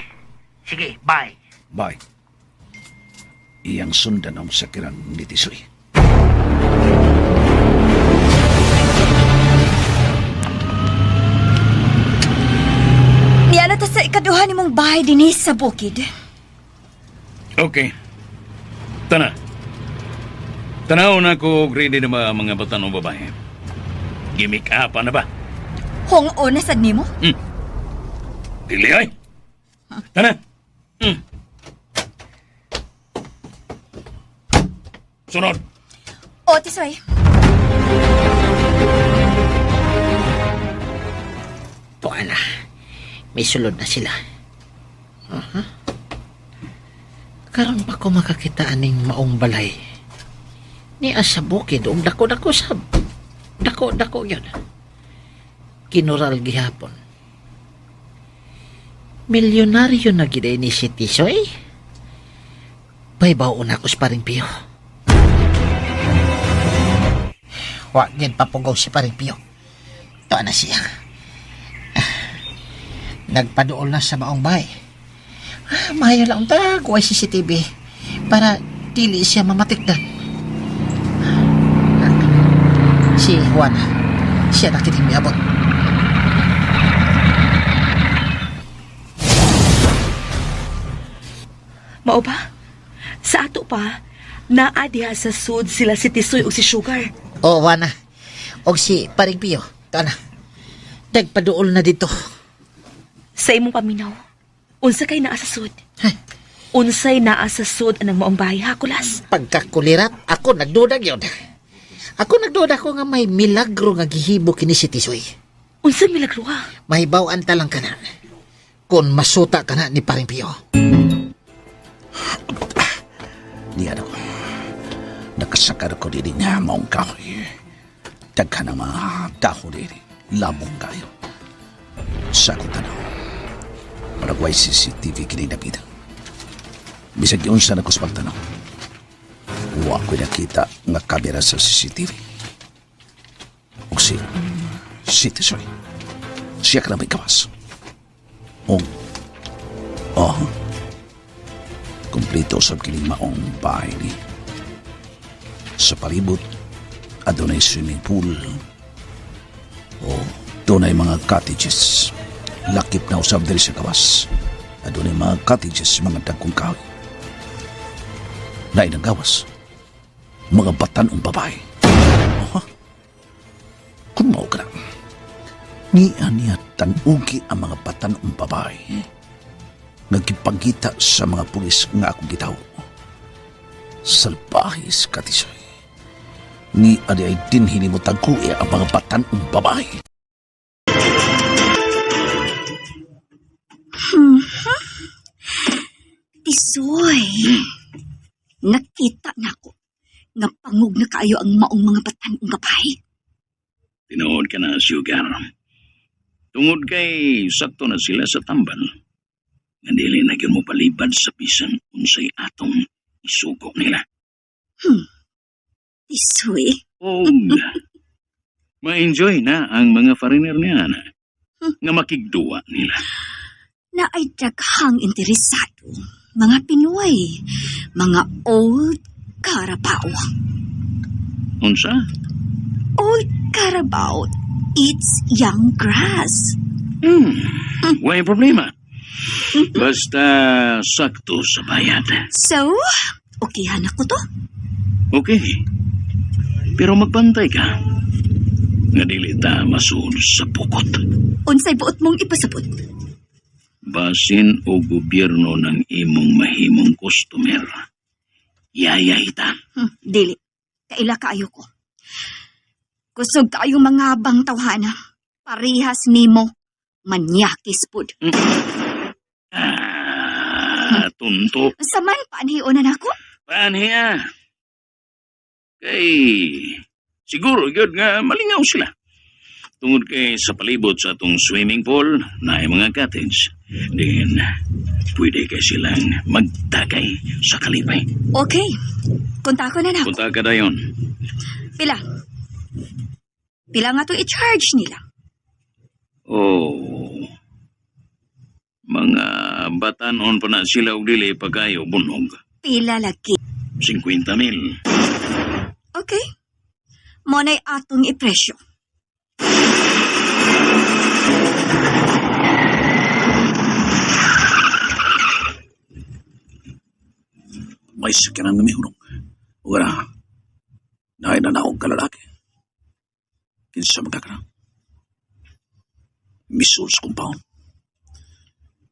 Sige, bye. Bye. Iyang sundan ang sakiran ni Tisoy. Niyala ta sa ikaduha ni mong bahay dinis sa bukid. Okay. Tana. Tanaw na ko ready na mga batan o babae. Gimik apa na ba? Hong una sad nimo? Dili ay. Tana. Sunod. O, Tisoy. Tuwa na. May sulod na sila. Karon pa ko makakita aning maong balay. Ni asa bukid og dako-dako sab. Dako-dako yun. Kinural gihapon. Milyonaryo na gid ni si Tisoy. Paybaw una ko sa paring Pio. Wa gid papugaw si paring Pio. Tuwa na siya. Nagpaduol na sa maong bahay. Mahayo lang ta kuha CCTV para dili siya mamatikdan. Si Juan, siya nakiting miabot. Mao ba? Sa ato pa, naa diha sa sud sila si Tisoy o si Sugar. O, Juan, og si Paring Pio. Ito na. Nagpaduol na dito. Sa imong paminaw, unsa kay naa sa sud? Hay. Unsay naa sa sud anang maong bahay, ha, Kulas? Pagkakulirat, ako nagdudag yun. Ako nagduda ko nga may milagro nga gihibo kini si Tisoy. Unsay milagro ha? Mahibawaan ta lang ka na. Kung masuta ka na ni Paring Pio. Diyan ako. Nakasakar ko din nga maong kahoy. Daghan ang mga taho din. Labong kayo. Sakot na. Maragway CCTV kininapita. Bisag yun sa nakuspalta na. Wa ko nakita nga kamera sa CCTV. O si Tisoy. Siya ka na may kawas. Kumplito sa kining maong bahay ni. Sa palibot, adunay swimming pool. Dunay mga cottages. Lakip na usab diri sa kawas. Adunay mga cottages, mga dagkong kahoy. Naay ng gawas. Mga batanong babae. Kung mao ka na. Niya tanugi ang mga batanong babae. nagkipagita sa mga pulis nga akong gitaw. Salbahis katisoy. Ni adi ay din hinimutag ko ang mga batanong babae. Tisoy. Nakita na ko nga pangog na kaayo ang maong mga batanong babae. Tinuod ka na, Sugar. Tungod kay sakto na sila sa tambal. Nga dili na gyud mo palibad sa bisan unsay atong isugo nila. Tisoy. O, ma-enjoy na ang mga foreigner niya na nga makigduwa nila. Na ay daghang interesado. Mga Pinoy. Mga old Carabao. Unsa? Old Carabao eats young grass. Way problema. Basta sakto sa bayad. So, okayhan ako to? Okay. Pero magbantay ka. Nga dili ta masul sa pukot. Unsay buot mong ipasabot? Basin o gobyerno ng imong mahimong customer. Yayay ta. Dili. Kaila kaayo ko. Kusog kaayo mga bang tawhana. Parihas nimo. Manyakis pud. Tunto. Saman paanhiunan ako? Paaniya. Kay siguro gyud nga malingaw sila. Tungod kay sa palibot sa atong swimming pool na ay mga cottage. Then, pwede kay silang magtagay sa kalipay. Okay. Punta ko na na. Punta ka dayon. Pila? Pila nga to i-charge nila? Oh. Mga batanon pa na sila og dili pagayo bunog. Pila lagi. 50,000. Okay. Monay atong ipresyo. May sakyanan na may hunong. Wala. Naay na naong kalalaki. Kinsa magkakana. Misul sa compound.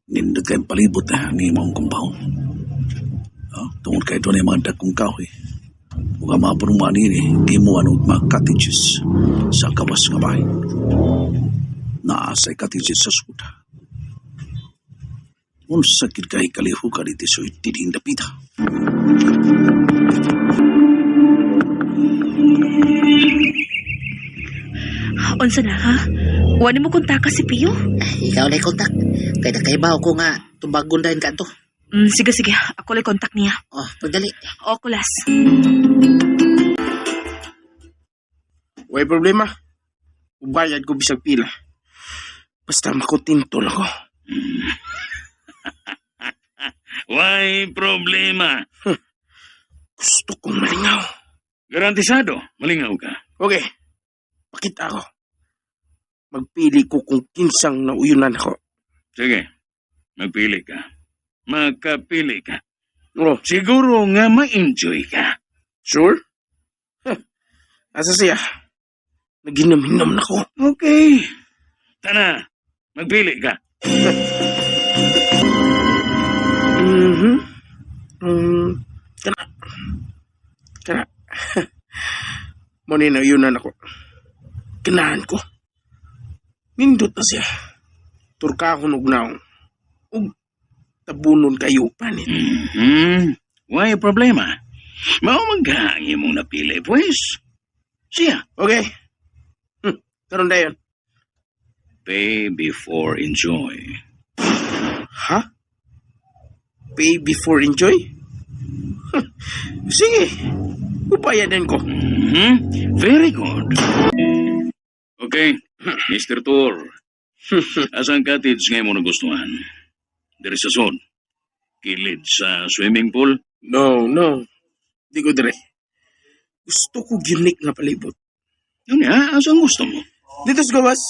Nindot kayong palibot na ni mong compound. Tungod kayo doon ay mga dagkong kahoy. Mga mga punumaan ini, di mo ano mga cottages sa kawas nga bahay. Naasay cottages sa suda. Kung sakit kay kalihu ka dito so itidin dapita. Unsa na, ha? Wani mo kontaka si Pio? Ikaw lay kontak. Kaya nakaibaw ko nga tubagon dahil ka to. Sige, sige. Ako lang kontak niya. Oh, pagdali. O, kulas. Way problema. Ubayad ko bisag pila. Basta makutintol ako. Why problema? Gusto kong malingaw. Garantisado, malingaw ka. Okay. Pakita ako. Magpili ko kung kinsang nauyunan ako. Sige, magpili ka. Magkapili ka. Oh, Siguro nga ma-enjoy ka. sure? Asa siya? Naginom-hinom na ko. Okay. Tana, magpili ka. Kana. Kana. Muna na yunan ako. Kanahan ko. Nindot na siya. Turkahon og naong. Ug tabunon kayo panin. Why problema? Mao maghangi mong napili, pues. Siya, Okay. Karon dayon. pay before enjoy. Ha? Pay before enjoy? Sige. Upayadan ko. Very good. Okay, Mr. Tour. Asang cottage ngayon mo nagustuhan? There is a zone. Kilid sa swimming pool. No. Di ko dire. Gusto ko unique nga palibot. Yun nga, asang gusto mo? Dito sa gawas,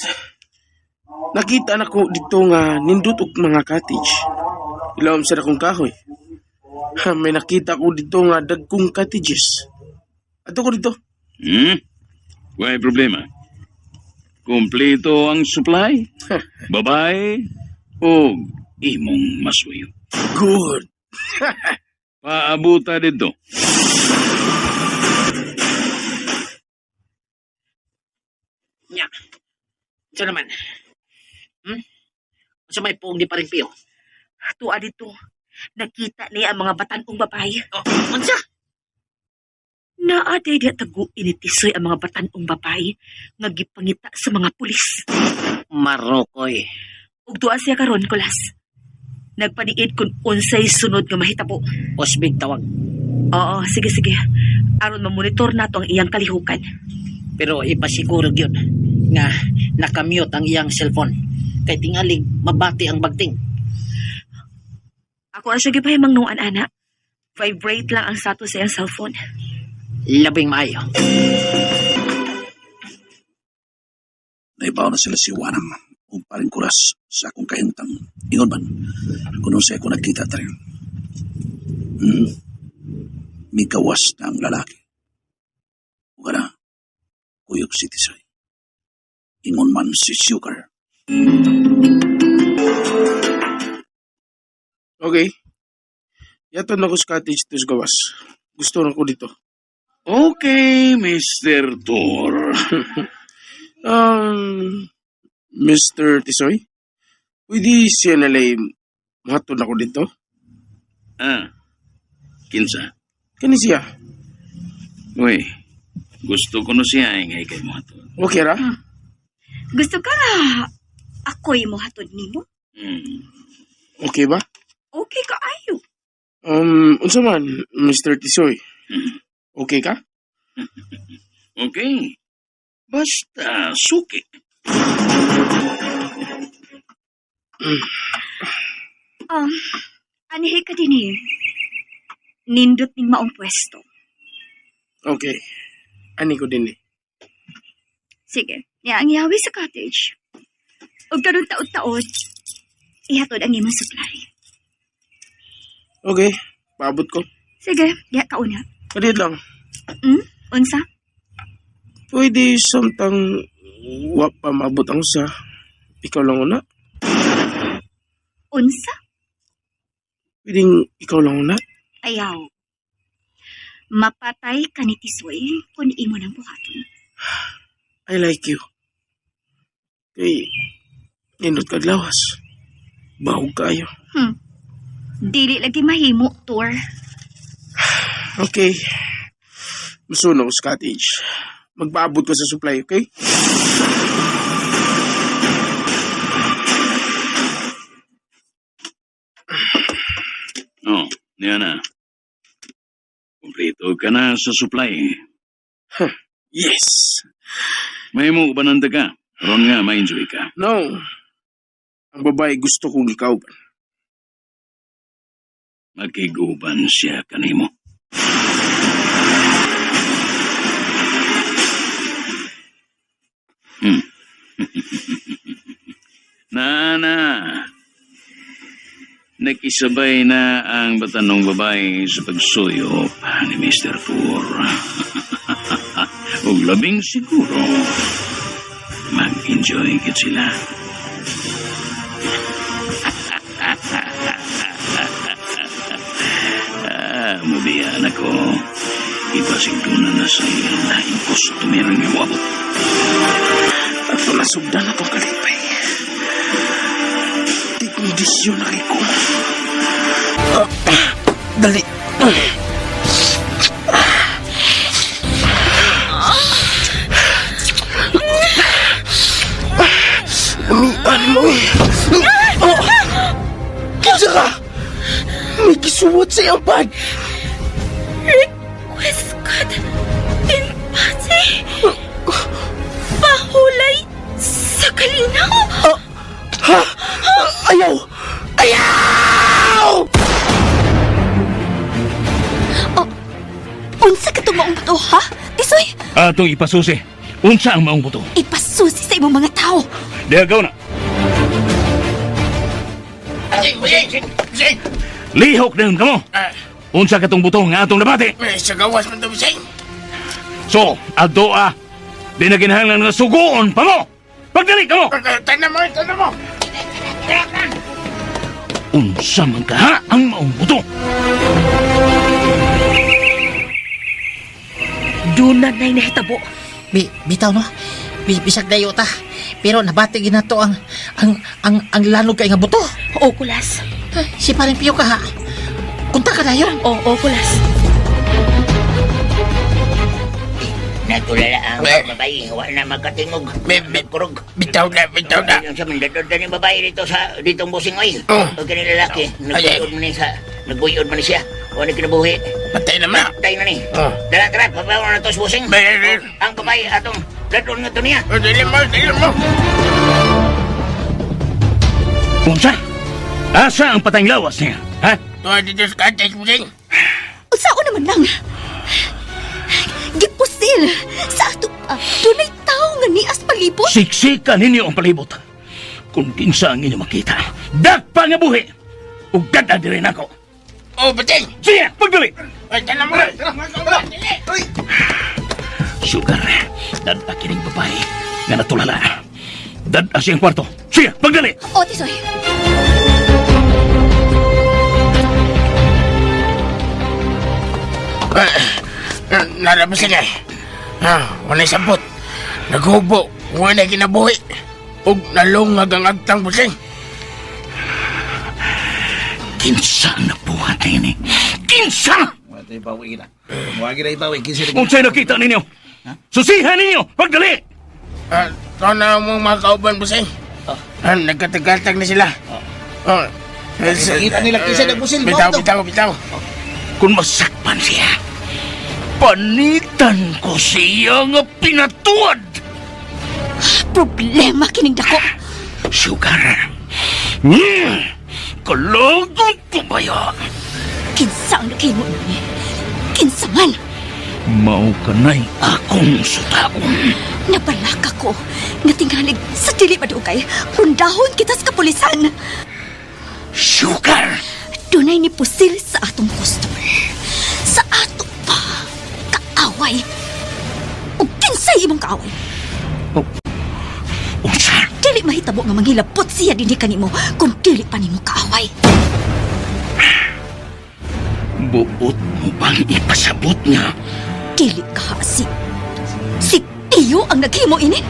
nakita na ko dito nga nindot og mga cottage. Ilawom sa akong kahoy. May nakita ko dito nga dagkong cottages. Ato ko dito. Why problema? Kompleto ang supply, babae, o imong masuyo. Good. Paabuta dito. Nya. Ito naman. Sa may puong di pa rin piyo. Tuwa dito. Nakita niya ang mga batanong babae. Oh, unsa? Naaday diya tagu initisoy ang mga batanong babae nga gipangita sa mga pulis. Marokoy. Ug tuwa siya karon, Kulas. Nagpaniid kung unsay sunod nga mahitabo. Osbig tawag. Oo, sige. Aron mamonitor nato ang iyang kalihukan. Pero ipasiguro yun nga nakamute ang iyang cellphone. Kay tingaling mabati ang bagting. Ako na siya gipahimang nuan, ana. Vibrate lang ang status sa iyang cellphone. Labing maayo. Naibaw na sila si Wanam o paring kuras sa akong kahintang. Ingon man, kung sa ako nagkita tayo. May gawas na ang lalaki. O ka na, kuyog si Tisoy. Ingon man si Sugar. Okay. Yato na ko sa cottage to sa gawas. Gusto na ko dito. Okay, Mr. Thor. Mr. Tisoy, pwede siya nalay mahatod ako dito? Kinsa? Kani siya? Uy, gusto ko na siya ingay kay mo ato. Okay ra? Gusto ka nga ako'y mo hatod nimo? Okay ba? Okay ka ayo. Unsa man, Mr. Tisoy? Okay ka? Okay. Basta suki. Anihi ka din eh. Nindot ning maong pwesto. Okay. Ani ko din eh. Sige, niya ang yawi sa cottage. Ug karon taod-taod, ihatod ang imong supply. Okay, paabot ko. Sige, ya kauna. Kadit lang. Unsa? Pwede samtang wa pa maabot ang sa ikaw lang una. Unsa? Pwedeng ikaw lang una. Ayaw. Mapatay ka ni Tisoy kung imo nang buhaton. I like you. Kay, nindot kag lawas. Bahog kayo. Dili lagi mahimo, Tor. Okay. Masuno ko sa cottage. Magpaabot ko sa supply, okay? Oh, niya na. Kumplito ka na sa supply. Yes! May mo bananda ka. Ron nga, ma-enjoy ka. No. Ang babae gusto kong ikaw. Makiguban siya kanimo. Nana, nakisabay na ang batanong babae sa pagsuyop ni Mr. Thor. Ug labing siguro, mag-enjoy kit sila. Mubiyan ako. Ipasigdunan na sa iyang laing customer nga wabot. At palasugdan na itong kalipay. Di kondisyon na ko. Dali. Umian mo eh. Kinsa ka? May kisuwat sa iyang bag. Request God in pati. Pahulay sa kalinaw. Ha? Ayaw! Ayaw! Unsa ka tumaong buto, ha? Tisoy, Atong ipasusi. Unsa ang maong buto? ipasusi sa imong mga tao. Diyagaw na. Lihok na yun ka mo. Unsa katong buto nga atong nabati. Sa gawas man ito, Bisay. So, adoa. Di na kinahanglan nga sugoon pa mo. Pagdali ka mo. Tanan mo, tanan mo. Unsa man ka ha ang maong buto? Dunan na'y nahitabo. Bitaw no. Bisag dayo ta. Pero nabati ginato ang lanog kay nga buto. Oo, Kulas. Ay, si paring Pio ka ha. Kunta ka dayon. Oo, Kulas. Natulala ang babae, wala na magkatingog. Kurog. Bitaw na. Yung sa mandadod na yung babae dito sa ditong busing oy. Oh. Pag kanil lalaki, nagbuyod man siya. Wala kinabuhi. Patay naman. Patay na ni. Oh. Dala, pabawa na to sa busing. Ang babae atong dadon nga to niya. Dili mo. Unsa? Asa ang patayng lawas niya? Ha? Tuwa dito sa kantes mo, Sing. Unsao naman lang. Gipusil sa ato pa. Dunay tao nga nias palibot. Siksika ninyo ang palibot. Kung kinsa ang inyo makita, dakpa nga buhi. Ug dada rin ako. Oh, patay. Sige, pagdali! Ay, tala mo. Sugar, dada kining babae nga natulala. Dada siyang kwarto. Sige, pagdali! O, Tisoy. Narama sila. Wala sabot. Naghubo. Wala kinabuhi. Ug nalungag ang agtang busing. Kinsa ang nabuhat na yun eh? Kinsa! Wala ibawi na. Muwagi na ibawi. Kinsa Kung sa'yo nakita ninyo, susihan ninyo! Pagdali! Ito na mo mga kauban busing. Nagkatagatag na sila. Kita nila kinsa nagbusil. Bitaw. Kung masakpan siya, panitan ko siya nga pinatuad! Problema kining dako. Sugar, kalagang tumaya. Kinsa ang nakimo ni? Kinsa man? Mao ka na'y akong sutaon. Nabalaka ko nga tingalig sa dili madugay. Pundahon kita sa kapulisan. Sugar! Dunay ni pusil sa atong customer. Sa ato pa kaaway. O kinsay imong kaaway? Unsa? Dili mahitabo nga manghilabot siya dinhi kanimo kung dili pa nimo kaaway. Buot mo bang ipasabot niya? Dili ka si Tiyo ang naghimo ini.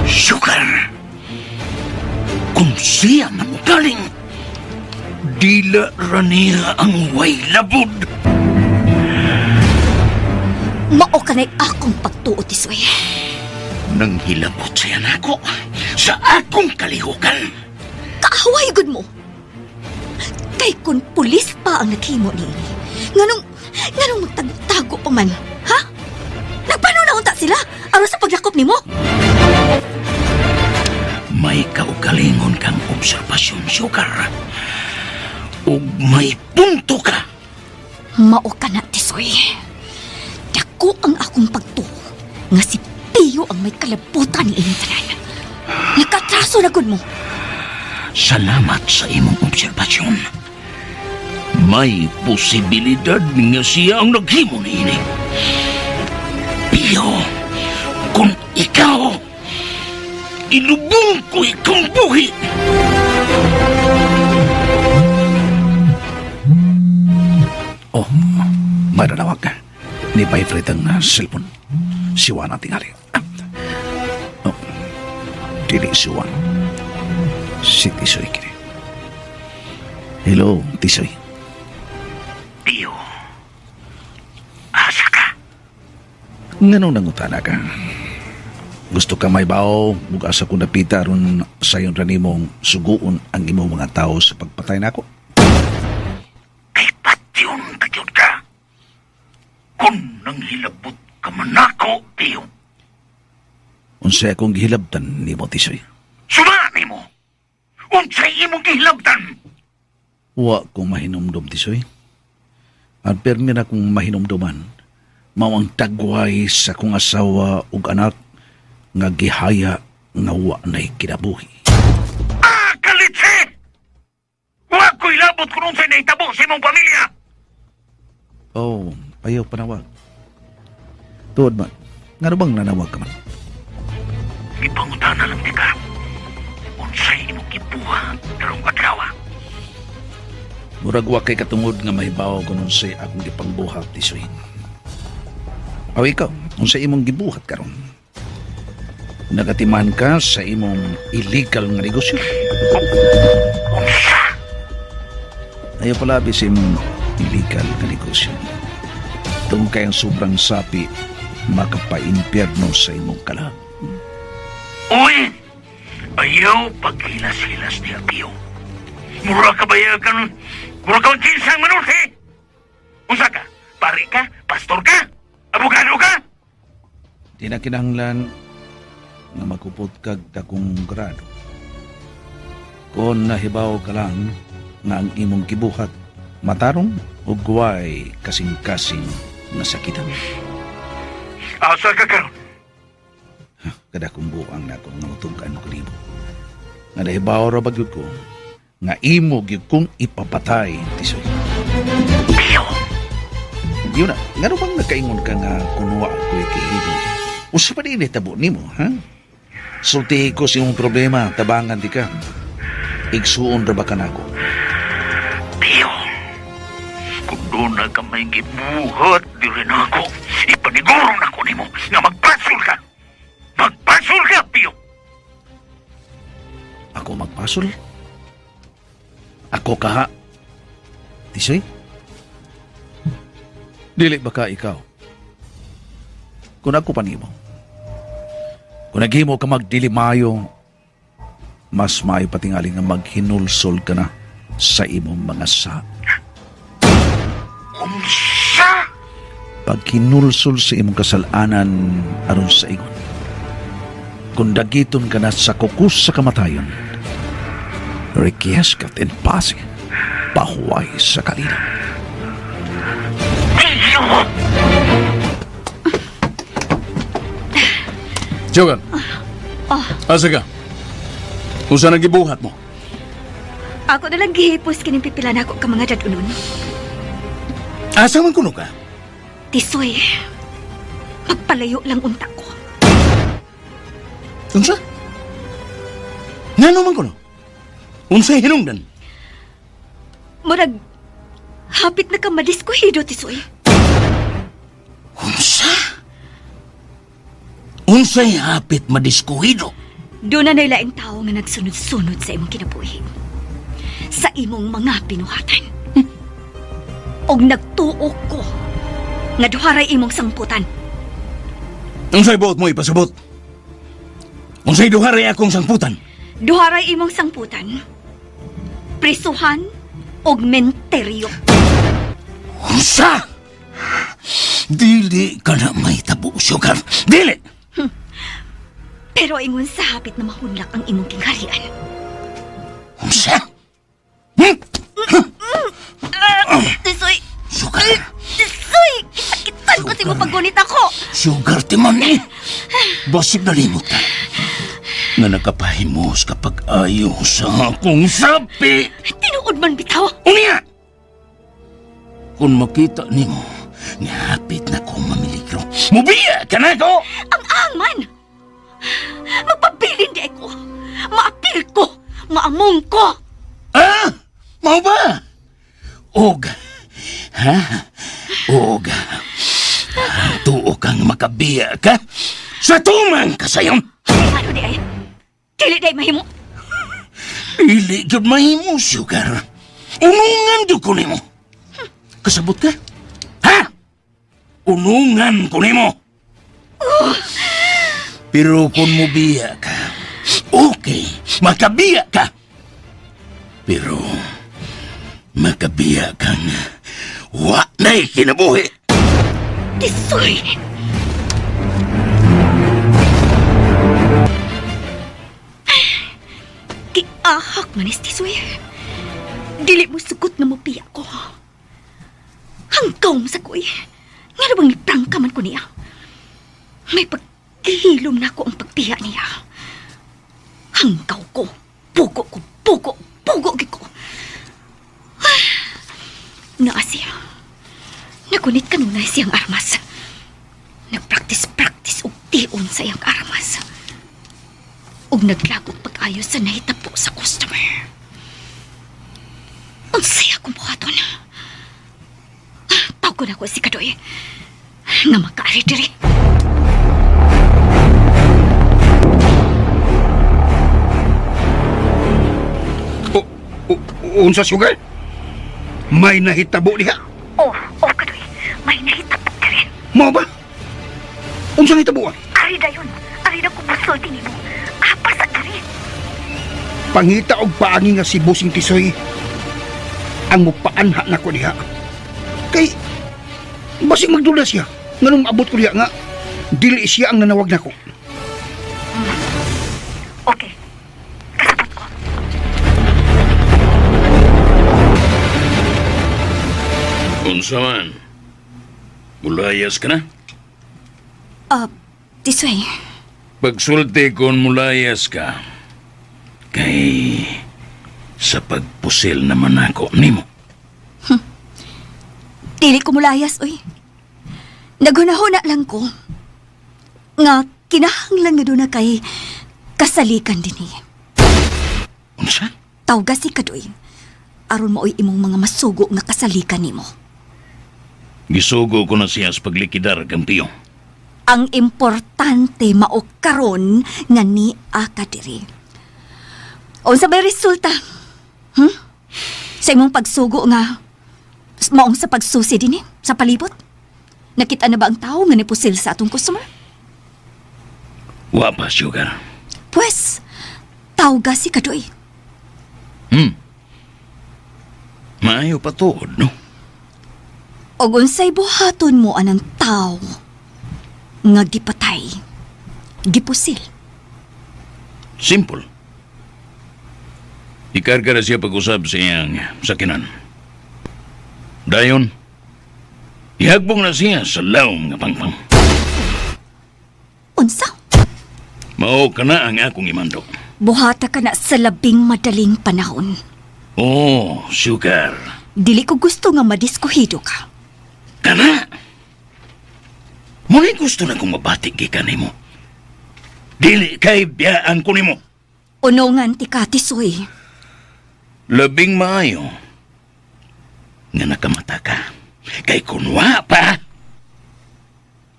Sugar! Kung siya mamugaling, dila raniya ang way labod. Mao kanay akong pagtuo Tisoy. Nang hilabot siya na ako sa akong kalihukan. Kaaway gud mo. Kay kun pulis pa ang naghimo niini. Nganong magtago pa man, ha? Nagpano na unta sila aron sa paglakop nimo? May kaugalingon kang obserbasyon, Sugar. Ug may punto ka. Mao ka na, Tisoy. Dako ang akong pagtuo nga si Pio ang may kalabutan ni inyong tanan. Nakatraso na gud mo. Salamat sa imong obserbasyon. May posibilidad nga siya ang naghimo niini. Pio, kung ikaw, ilubong ko ikong buhi. Oh, may nanawag ka. Ni Payfred ang cellphone. Siwa na tingali. Oh, dili siwa. Si Tisoy kini. Hello, Tisoy. Pio, asa ka? Nganong nangutana ka? Gusto ka may bao, mugasa ko napita ron sa yung ranimong suguon ang imong mga tao sa pagpatay nako. Ay patyon kadyod ka. Kung nang hilabot ka man ako, Pio. Unsay akong gihilabtan nimo Tisoy. Sumani mo! Unsay imong gihilabtan! Wa ko mahinumdum Tisoy. Ang permi na kong mahinumduman, mawang tagway sa kong asawa ug anak nga gihaya nga wa na'y kinabuhi. Ah, kalitsi! Wa ko'y labot kung unsay naitabo sa imong pamilya! Oh, ayaw panawag. Tuod man, nga bang nanawag ka man? Ipangutana lang di ka. Unsay imong gibuha karong adlaw. Murag wa kay katungod nga mahibaw ko nun sa akong gipangbuhat, Tisoy. Aw ikaw, unsa imong gibuhat karon? Nagatiman ka sa imong illegal nga negosyo? Ayaw palabi sa imong illegal nga negosyo. Tungkol kayang sobrang sapi, makapa-impyerno sa imong kalag. Uy! Ayaw paghilas-hilas niya, Pio. Mura ka bayagan. Mura ka kinsang manurti. Unsa ka? Pari ka? Pastor ka? Abogado ka? Di na kinahanglan nga makupot kag dakong grado. Kung nahibaw ka lang nga ang imong gibuhat, matarong o guway kasing-kasing nga sakitan. Asa ka karon? Kada kong buang na akong nangutugan ko libo. Nga nahibaw ra bagyod ko, nga imo gyud kong ipapatay, Tisoy. Pio! Yun na, nga bang nakaingon ka nga kunuwa ako'y kihido? Usa pa din tabo nimo, ha? Sulti ko sa iyong problema, tabangan di ka. Igsuon ra ba ka na ako? Pio! Kung doon na ka may gibuhat, di rin ako. Ipaniguro na ko nimo nga magpasul ka! Magpasul ka, Pio! Ako magpasol? Ako kaha? Tisoy? Dili ba ka ikaw? Kung ako panimo, kung naghimo ka magdilimayo, mas maayo patingali nga maghinulsol ka na sa imong mga sa. Unsa? Pag hinulsol sa imong kasalanan aron sa ingon, kung dagiton ka na sa kukus sa kamatayon, requiescat in pace, pahuway sa kalina. Pio! Jogan, asa ka? Kung saan nagibuhat mo? Ako na lang gihipos kining pipilan ako ka mga dadunon. Asa man kuno ka? Tisoy, magpalayo lang unta ko. Unsa? Ngano man kuno? Unsay hinungdan? Murag, hapit na ka madiskuhido, Tisoy. Unsa? Unsay hapit madiskuhido? Doon na nailaing tao nga nagsunod-sunod sa imong kinabuhi. Sa imong mga pinuhatan. Og nagtuok ko nga duharay imong sangputan. Unsay buot mo ipasabot? Unsay duharay akong sangputan? Duharay imong sangputan. Prisuhan og menteryo. Unsa? Dili ka na may tabo, Sugar. Dili! Pero ingon sa hapit na mahunlak ang imong kingharian. Unsa? Tisoy! Sugar! Tisoy! Kita-kitan ko sa imong paggunit ako! Sugar, timan eh! Basig na limot ka. Nga nakapahimos kapag ayaw sa akong sapi. Tinuod man bitaw! Unya! Kung makita nimo, ngapit na kong mamiligro. Mubiya ka na ko! Ang angman! Magpabilin di ako! Maapil ko! Maamong ko! Ah! Mau ba? Og. Ha? Og. Tuo kang makabiya ka? Sa tumang kasayon! Ano di ay? Dili di ay mahimo? Ili gyud mahimo, Sugar. Unungan gyud ko nimo. Kasabot ka? Ha? Unungan ko nimo. Pero kung mubiya ka, okay, makabiya ka. Pero makabiya kang wa na'y kinabuhi. Tisoy! Kiahak manis, Tisoy. Dili mo sugot na mubiya ko. Hanggaw mo sa kuy. Nga na bang iprangka man ko niya? May pagkihilom na ko ang pagpiya niya. Hanggaw ko. Pugo ko. Pugo ko. Naa siya. Nagunit kanunay siyang armas. Nagpractice og tion sa iyang armas. Og naglagok pag-ayos sa nahitapo sa customer. Ang saya kong buhat ko na ko si Kadoy. Nga makaari diri. Unsa sugal? May nahitabo diha. Oh, Kadoy. May nahitapot ka rin. Mao ba? Unsa nahitabo? Ari dayon. Ari na kumusulti ni mo. Apa sa diri? Pangita og paagi nga si Busing Tisoy ang mupaanha nako diha. Kay basig magdula siya. Nganong abot ko diha nga dili siya ang nanawag nako. Okay. Kasabot ko. Unsa man? Mulayas ka na? Tisoy. Pagsulti kon mulayas ka, kay sa pagpusil naman ako nimo. Dili ko mulayas, oy. Naghunahuna lang ko. Nga, kinahanglan nga doon na kay kasalikan din eh. Unsa? Tawga si Kadoy. Aron mo imong mga masugo nga kasalikan nimo. Gisugo ko na siya sa paglikidar kang piyo. Ang importante mao karon nga ni aka diri. Unsa bay resulta? Sa imong pagsugo nga maong sa pagsusi dinhi sa palibot? Nakita na ba ang tao nga nipusil sa atong customer? Wa pa, Sugar. Pues, tawga si Kadoy. Maayo pa tuod, no? Og unsay buhaton mo anang tao nga gipatay, gipusil. Simple. Ikarga na siya pag-usab sa iyang sakinan. Dayon, ihagbong na siya sa lawom nga pangpang. Unsa? Mao ka na ang akong imandok. Buhata ka na sa labing madaling panahon. Oh, Sugar. Dili ko gusto nga madiskuhido ka. Kana! Muna gusto na kong mabatik gikan nimo. Dili kay biyaan ko nimo. Unongan ti Katisoy. Labing maayo nga nakamata ka. Kay kunwa pa,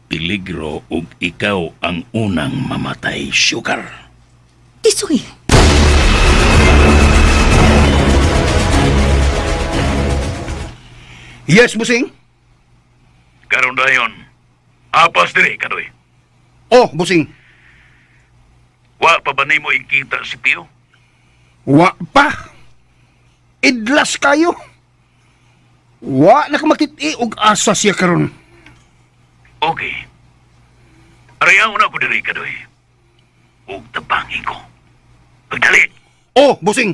peligro ug ikaw ang unang mamatay, Sugar. Tisoy. Yes, Busing? Karon dayon, apas diri, Kadoy. Oh, Busing. Wa pa ba nimo ikita si Pio? Wa pa. Idlas kayo. Wa na ka magtiti og asa siya karon. Okay. Arayaw na ko diri, Kadoy. Ug tabangin ko. Pagdali! Oh, Busing.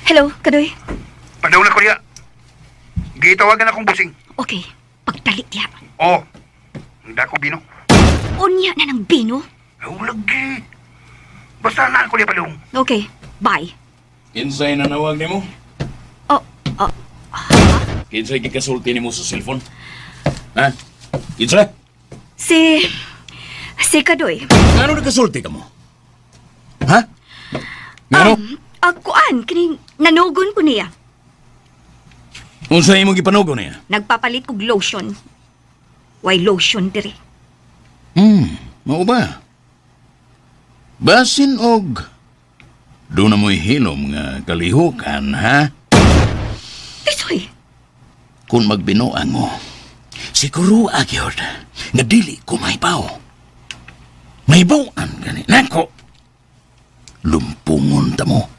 Hello, Kadoy. Padaw na ko diya. Gitawagan akong Busing. Okay, pagtalit diha. Oh, hindi ako bino. Unya na ng bino. Lagi. Basta na ako diya palong. Okay, bye. Kinsay na nawag nimo? Oh, Kinsay gikasulti nimo sa cellphone? Ha? Kinsay? si Kadoy. Ano nagkasulti ka mo? Ha? Ngano? Kuan, kining nanugon ko niya. Unsa imong gipanugo niya? Nagpapalit kog lotion. Why lotion diri? Mao ba? Basin og doon na mo'y hilom nga kalihukan, ha? Tisoy. Kung magbinuang mo, siguro agyod nga dili ko maipaw. Maibuan gani nako. Lumpungon ta mo.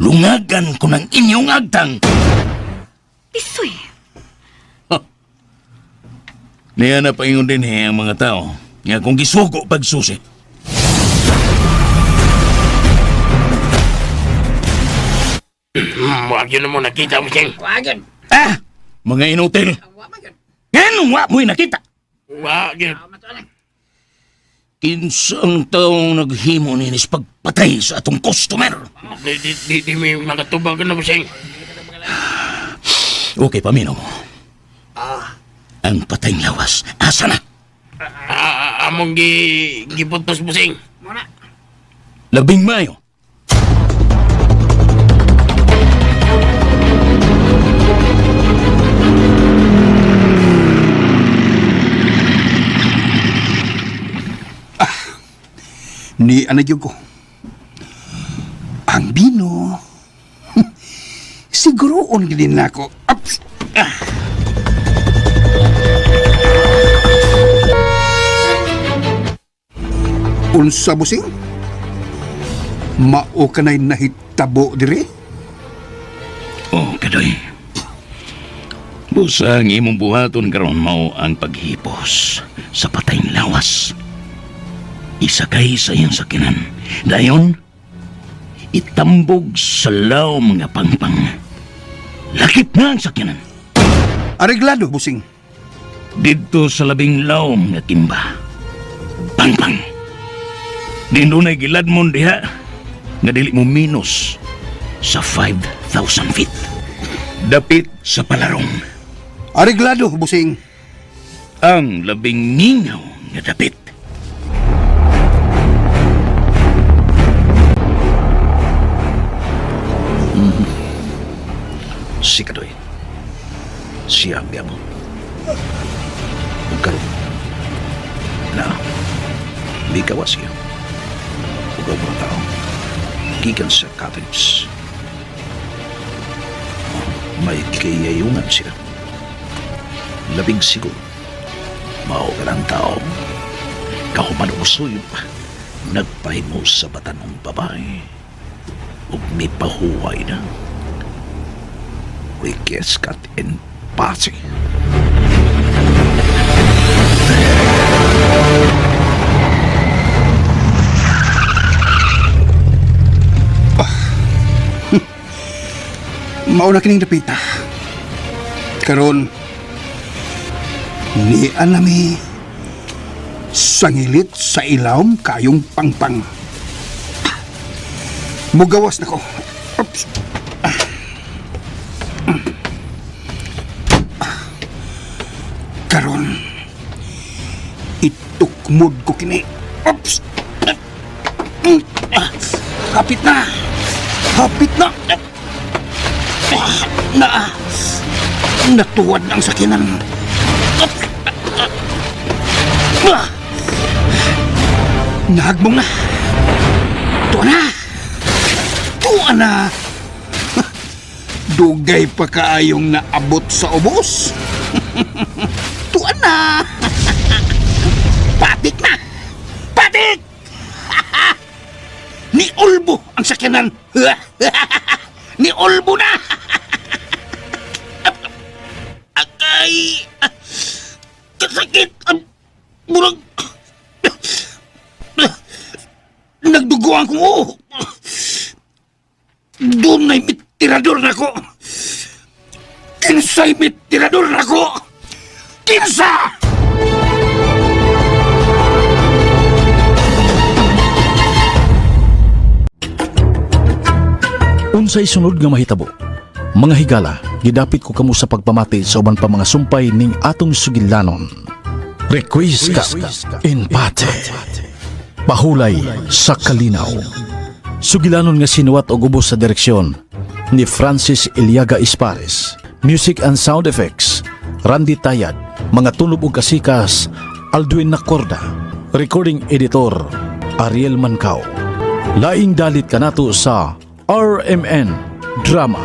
Lungagan ko ng inyong agtang. Tisoy. Niya na paingon din ang mga tao nga kung gisugo pagsusi. Wag yun mo nakita mo siyang. Wag yun. Ah! Mga inutil! Ngayon wa mo'y nakita! Wag yun. Kinsang taong naghimo ninis pagpatay sa atong customer. Di may mga tubagan na mo siyang. Okay, paminaw mo. Ang patay lawas, asa na? among giputos busing. Labing mayo. Ni anadyo ko. Ang bino. Siguro on din ako. Ups. Unsa busing? Mao kanay nahitabo dire? Oh, kadoy. Busa ang imong buhaton karon mao ang paghipos sa patayng lawas. Isakay sa iyang sakinan. Dayon, itambog sa law mga pangpang. Lakip na ang sakinan. Areglado busing. Dito sa labing law mga timba. Pangpang. Dinunay gilad mo diha nga dili mo minus sa 5,000 feet. Dapit sa palarong. Areglado busing. Ang labing ningaw nga dapit. Si Kadoy. Siya ang biyamo. Huwag karoon. Na, may gawas siya. Huwag ang mga tao. Gikan sa cottage. May kayayungan siya. Labing siguro. Mao ka ng tao. Kahuman usoy pa. Nagpahimo sa batanong babae. Ug may pahuway na. We guess cut in party. Mauna kining dapita. Karon ni anami sangilit sa ilawom kayong pangpang. Mugawas na ko. Oops. Karon itukmod ko kini. Oops. Hapit na. Hapit na. Natuwad ang sakinan. Nahagmong na. Tuwa na. Tuwa na. Dugay pa kaayong naabot sa ubos. Tuwa na. Patik na. Patik! Ni Ulbo ang sakyanan. Ni Ulbo na. Agay. Kasakit. Murag. Nagdugo ang ko. Doon ay mitirador na ko. Kinsay mitirador na ko. Kinsa! Unsay sunod nga mahitabo? Mga higala, gidapit ko kamo sa pagpamati sa uban pa mga sumpay ning atong sugilanon. Requisca in pate. Pahulay sa kalinaw. Sugilanon nga sinuwat og ubos sa direksyon ni Francis Iliaga Ispares. Music and sound effects, Randy Tayad. Mga tunog ug kasikas, Alduin Nacorda. Recording editor, Ariel Mancao. Laing dalit kanato sa RMN Drama.